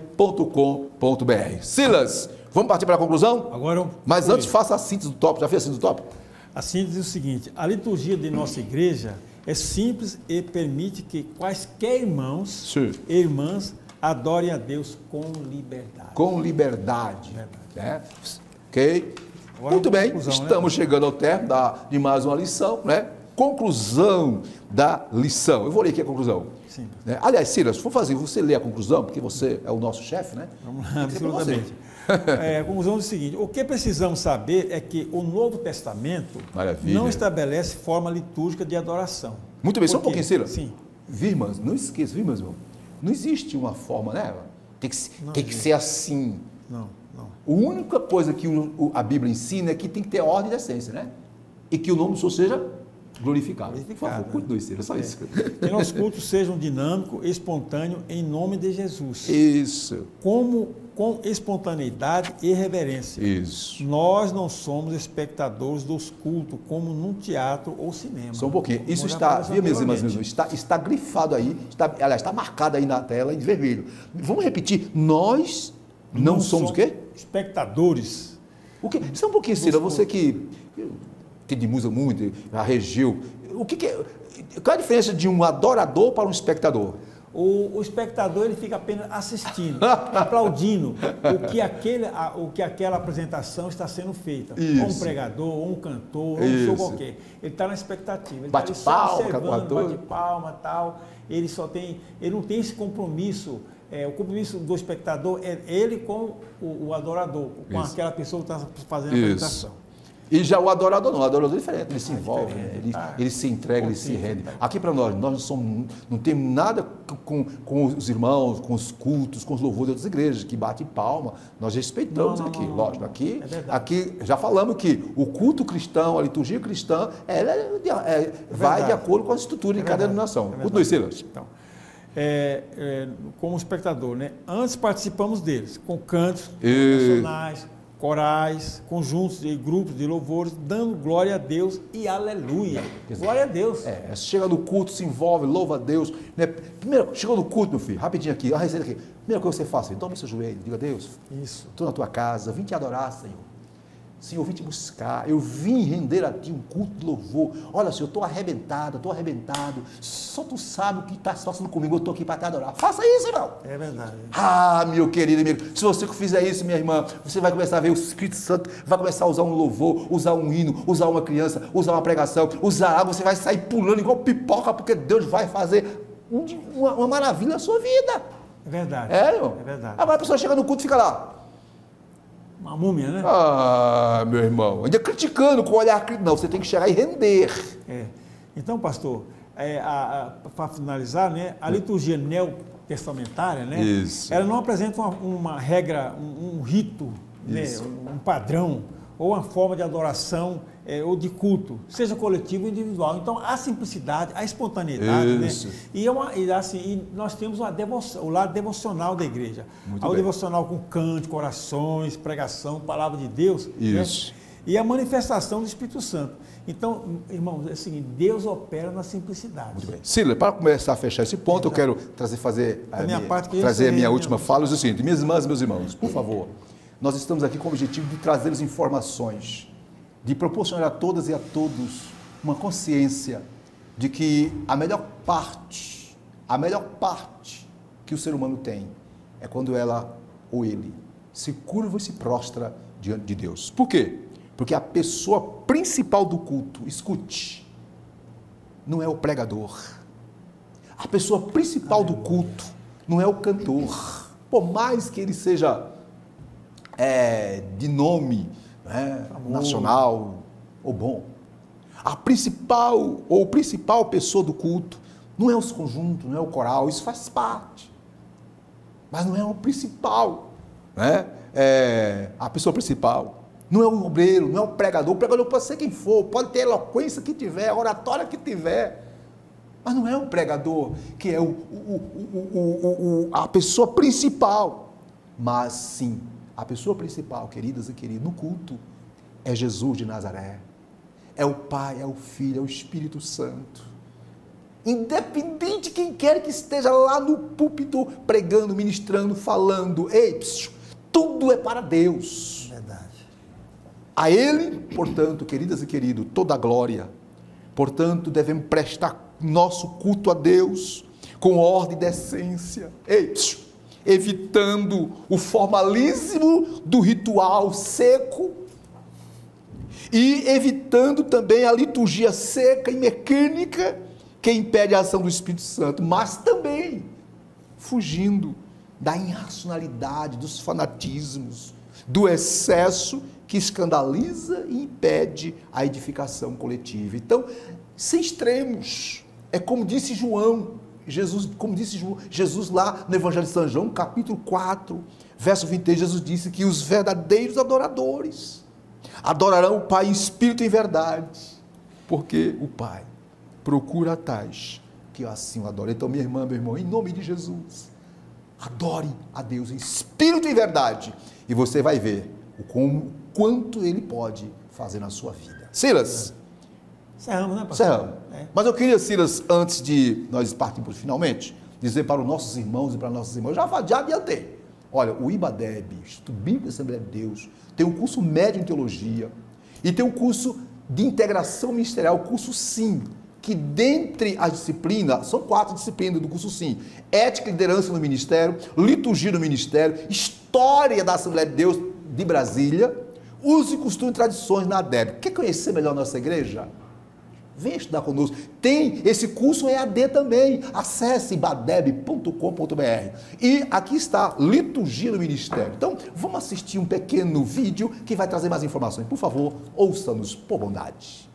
Silas, vamos partir para a conclusão? Agora, mas antes faça a síntese do tópico. Já fez a síntese do tópico? A síntese é o seguinte: a liturgia de nossa igreja é simples e permite que quaisquer irmãos e irmãs adorem a Deus com liberdade. Com liberdade. Né? Ok? Agora, muito bem, estamos chegando ao término de mais uma lição, né? Conclusão da lição. Eu vou ler aqui a conclusão. Sim. Aliás, Silas, vou fazer você ler a conclusão, porque você é o nosso chefe, né? Vamos lá, absolutamente. A conclusão é o seguinte: o que precisamos saber é que o Novo Testamento não estabelece forma litúrgica de adoração. Muito bem, só um pouquinho, Silas. Sim. Irmãs, não esqueça, irmãos, não existe uma forma, né? Tem que ser assim. Não. A única coisa que a Bíblia ensina é que tem que ter ordem e decência, né? E que o nome do Senhor seja glorificado. Por favor, continue, Silas, só isso. Que nossos cultos sejam dinâmicos, espontâneos, em nome de Jesus. Isso. Com espontaneidade e reverência. Isso. Nós não somos espectadores dos cultos, como num teatro ou cinema. Só um pouquinho. Isso está, minhas irmãs, está grifado aí, está marcado aí na tela em vermelho. Vamos repetir. Nós não somos o quê? Espectadores. O quê? Só um pouquinho, Cira, você que entende música muito, já regiu. Qual é a diferença de um adorador para um espectador? O espectador ele fica apenas assistindo, aplaudindo o que aquela apresentação está sendo feita. Ou um pregador, ou um cantor, ou um show qualquer. Ele está na expectativa. Ele bate palma, bate palma, tal. Ele não tem esse compromisso. O compromisso do espectador é ele com o adorador, com aquela pessoa que está fazendo a apresentação. E já o adorador não, o adorador é diferente, ele se envolve, ele se entrega, ele se rende. Aqui para nós não temos nada com os irmãos, com os cultos, com os louvores de outras igrejas, que batem palma, nós respeitamos aqui, lógico. Aqui já falamos que o culto cristão, a liturgia cristã, vai de acordo com a estrutura de cada denominação. Continue, Silas. Então, como espectador, né? Antes participamos deles, com cantos nacionais, corais, conjuntos e grupos de louvores, dando glória a Deus e aleluia. Glória a Deus. Chega no culto, se envolve, louva a Deus. Né? Primeiro, chegou no culto, meu filho, rapidinho aqui, a receita aqui. Primeira coisa que você faça, dobra o seu joelho, diga a Deus, estou na tua casa, vim te adorar, Senhor. Senhor, eu vim te buscar, eu vim render a ti um culto de louvor. Olha, Senhor, eu estou arrebentado, só tu sabe o que está se passando comigo, eu estou aqui para te adorar. Faça isso, irmão. É verdade. Meu querido amigo, se você fizer isso, minha irmã, você vai começar a ver o Espírito Santo, vai começar a usar um louvor, usar um hino, usar uma criança, usar uma pregação, usar água, você vai sair pulando igual pipoca, porque Deus vai fazer uma maravilha na sua vida. É verdade. Irmão? É verdade. Agora a pessoa chega no culto e fica lá. Uma múmia, né? Meu irmão, ainda criticando com o olhar crítico. Não, você tem que chegar e render. Então, pastor, para finalizar, né, a liturgia neotestamentária, né, ela não apresenta uma regra, um rito, né, um padrão, ou uma forma de adoração ou de culto, seja coletivo ou individual. Então, a simplicidade, a espontaneidade, né? E nós temos o lado devocional da igreja. O devocional com canto, orações, pregação, palavra de Deus. Né? E a manifestação do Espírito Santo. Então, irmãos, é o seguinte, Deus opera na simplicidade. Muito bem. Silas, para começar a fechar esse ponto, eu quero trazer a minha última fala. É o seguinte, minhas irmãs e meus irmãos, por favor, nós estamos aqui com o objetivo de trazer-lhes informações, de proporcionar a todas e a todos uma consciência de que a melhor parte que o ser humano tem é quando ela ou ele se curva e se prostra diante de Deus. Por quê? Porque a pessoa principal do culto, escute, não é o pregador. A pessoa principal do culto não é o cantor. Por mais que ele seja de nome, né, nacional ou bom. A principal pessoa do culto não é os conjuntos, não é o coral, isso faz parte. Mas não é o principal. Né? A pessoa principal não é o obreiro, não é o pregador. O pregador pode ser quem for, pode ter a eloquência que tiver, a oratória que tiver. Mas não é o pregador que é a pessoa principal. Mas sim, a pessoa principal, queridas e queridos, no culto, é Jesus de Nazaré. É o Pai, é o Filho, é o Espírito Santo. Independente de quem quer que esteja lá no púlpito, pregando, ministrando, falando, tudo é para Deus. Verdade. A Ele, portanto, queridas e queridos, toda a glória. Portanto, devemos prestar nosso culto a Deus com ordem e decência. Evitando o formalismo do ritual seco e evitando também a liturgia seca e mecânica que impede a ação do Espírito Santo, mas também fugindo da irracionalidade, dos fanatismos, do excesso que escandaliza e impede a edificação coletiva. Então, sem extremos, é como disse Jesus lá no Evangelho de São João, capítulo 4, verso 23, Jesus disse que os verdadeiros adoradores adorarão o Pai em espírito e em verdade, porque o Pai procura tais que assim o adorem. Então, minha irmã, meu irmão, em nome de Jesus, adore a Deus em espírito e verdade, e você vai ver o quanto Ele pode fazer na sua vida. Silas, encerramos, né, pastor? Encerramos. Mas eu queria, Silas, antes de nós partirmos finalmente, dizer para os nossos irmãos e para as nossas irmãs, já adiantei. Olha, o IBADEB, Instituto Bíblico da Assembleia de Deus, tem um curso médio em teologia e tem um curso de integração ministerial, o curso SIM, que dentre as disciplinas, são 4 disciplinas do curso SIM: ética e liderança no ministério, liturgia no ministério, história da Assembleia de Deus de Brasília, uso e costume e tradições na ADEB. Quer conhecer melhor a nossa igreja? Venha estudar conosco. Tem esse curso EAD também. Acesse ibadeb.com.br. E aqui está, liturgia no ministério. Então, vamos assistir um pequeno vídeo que vai trazer mais informações. Por favor, ouça-nos por bondade.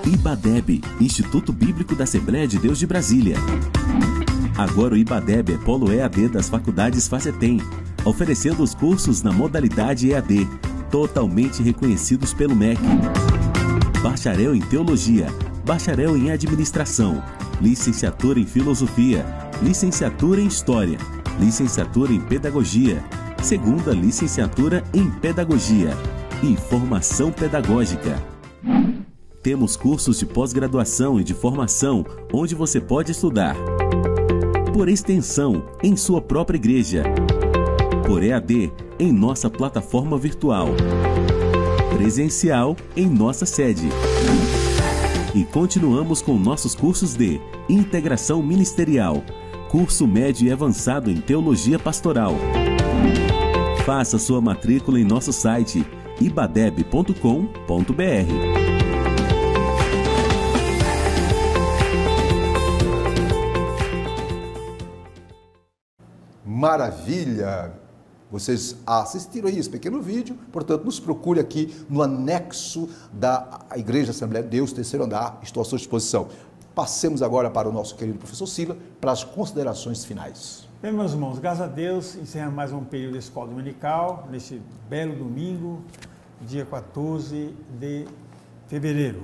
IBADEB, Instituto Bíblico da Assembleia de Deus de Brasília. Agora o IBADEB é polo EAD das faculdades FACETEM, oferecendo os cursos na modalidade EAD, totalmente reconhecidos pelo MEC. Bacharel em Teologia, Bacharel em Administração, Licenciatura em Filosofia, Licenciatura em História, Licenciatura em Pedagogia, Segunda Licenciatura em Pedagogia e Formação Pedagógica. Temos cursos de pós-graduação e de formação onde você pode estudar por extensão em sua própria igreja, por EAD em nossa plataforma virtual, presencial em nossa sede. E continuamos com nossos cursos de integração ministerial, curso médio e avançado em teologia pastoral. Faça sua matrícula em nosso site ibadeb.com.br. Maravilha! Vocês assistiram aí esse pequeno vídeo, portanto, nos procure aqui no anexo da Igreja Assembleia de Deus, terceiro andar, estou à sua disposição. Passemos agora para o nosso querido professor Sila, para as considerações finais. Bem, meus irmãos, graças a Deus, encerramos mais um período da escola dominical, nesse belo domingo, dia 14 de fevereiro.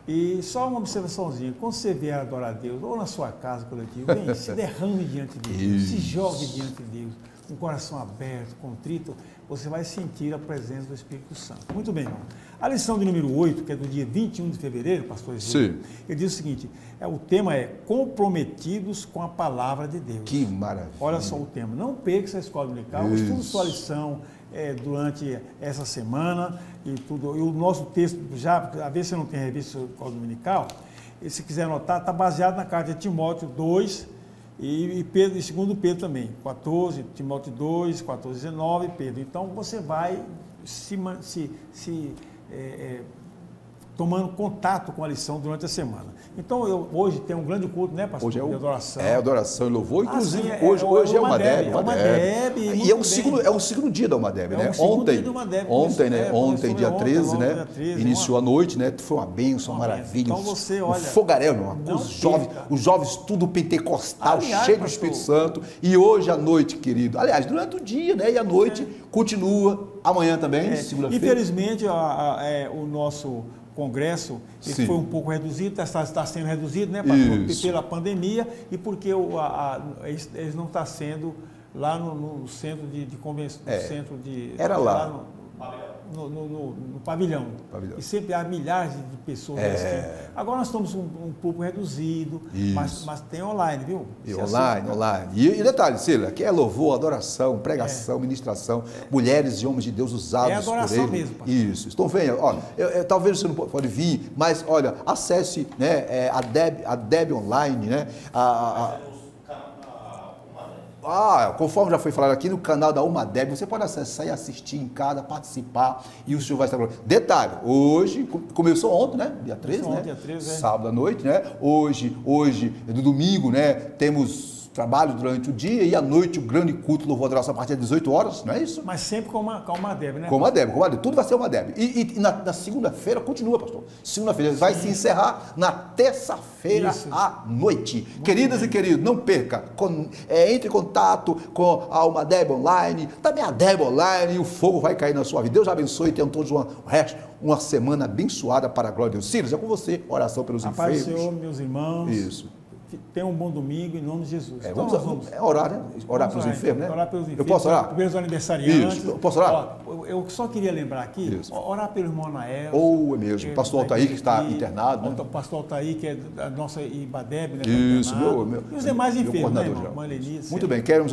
E só uma observaçãozinha, quando você vier adorar a Deus, ou na sua casa coletiva, vem, se derrame diante de Deus, se jogue diante de Deus, com o coração aberto, contrito, você vai sentir a presença do Espírito Santo. Muito bem, irmão. A lição de número 8, que é do dia 21 de fevereiro, pastor Isidro, ele diz o seguinte, o tema é comprometidos com a palavra de Deus. Que maravilha. Olha só o tema, não perca essa escola dominical, estude sua lição durante essa semana e tudo. E o nosso texto, já, a ver se você não tem revista escola dominical, e se quiser anotar, está baseado na carta de Timóteo 2, e Pedro, e segundo Pedro também, 14, Timóteo 2, 14, 19, Pedro. Então, você vai tomando contato com a lição durante a semana. Então, hoje tem um grande culto, né, pastor? Hoje é de adoração. Adoração e louvor. Inclusive, sim, hoje é uma Deb. E é o um segundo dia da uma Deb, né? Ontem, dia 13, né? Iniciou a noite, né? Foi uma bênção, uma maravilha. Então você, olha... Um fogaréu, os jovens tudo pentecostal, cheio do Espírito Santo. E hoje à noite, querido. Aliás, durante o dia, né? E à noite continua. Amanhã também, segunda-feira. Infelizmente, o nosso congresso ele foi um pouco reduzido, está sendo reduzido, né, pastor? Pela pandemia e porque eles não estão sendo lá no centro de convenção, era lá no pavilhão. E sempre há milhares de pessoas assistindo. Agora nós estamos um pouco reduzido, mas tem online, viu? E online. E detalhe, Cília, que é louvor, adoração, pregação, ministração, mulheres e homens de Deus usados por ele. É adoração mesmo, pastor. Isso. Então venha, olha, talvez você não pode vir, mas olha, acesse, né, a Deb Online, né? Conforme já foi falado aqui no canal da Uma Deb, você pode acessar e assistir em casa, participar e o senhor vai estar... Detalhe, hoje, começou ontem, né? Dia 13, né? Dia 13, sábado à noite, né? Hoje, no domingo, né? Temos trabalho durante o dia e à noite o grande culto louvor adoração a partir das 18 horas, não é isso? Mas sempre com uma Deb, né? Com uma Deb, tudo vai ser uma Deb. E na segunda-feira continua, pastor. Segunda-feira vai se encerrar na terça-feira à noite. Queridas e queridos, não perca, entre em contato com a Uma Deb Online, também a Deb Online, e o fogo vai cair na sua vida. Deus abençoe e tenham todos uma semana abençoada para a glória de Deus. Círio, é com você, oração pelos enfermos. Paz do Senhor, meus irmãos. Isso. Tenha um bom domingo em nome de Jesus. Vamos orar, né? Orar pelos enfermos, né? Orar pelos enfermos. Eu posso orar? Pelos aniversariantes. Isso. Eu posso orar? Eu só queria lembrar aqui, orar pelo irmão Anael. É mesmo. Pastor Altair, que está internado, né? Pastor Altair, que é da nossa Ibadeb, né? Isso, e os demais enfermos, né, irmão? Muito bem, queremos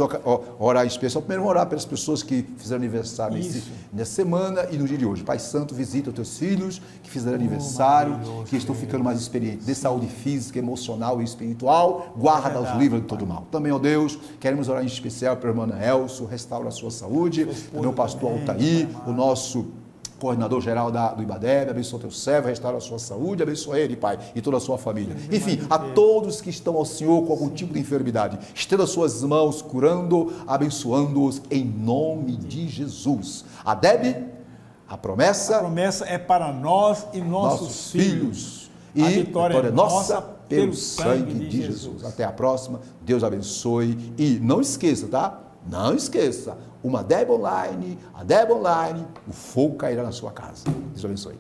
orar em especial. Primeiro, orar pelas pessoas que fizeram aniversário nessa semana e no dia de hoje. Pai Santo, visita os teus filhos que fizeram aniversário, que estão ficando mais experientes, de saúde física, emocional e espiritual. Guarda os livros de todo mal. Também, ó Deus, queremos orar em especial pela irmã Elcio, restaura a sua saúde, o meu pastor Altair, o nosso coordenador geral do Ibadeb, abençoa teu servo, restaura a sua saúde, abençoa ele, Pai, e toda a sua família. Enfim, a todos que estão ao Senhor com algum tipo de enfermidade, estenda as suas mãos, curando, abençoando-os em nome de Jesus. A Deb, a promessa é para nós e nossos filhos. E a vitória é nossa pelo sangue de Jesus. Até a próxima. Deus abençoe. E não esqueça, tá? Não esqueça. Uma Deb Online, a Deb Online, o fogo cairá na sua casa. Deus abençoe.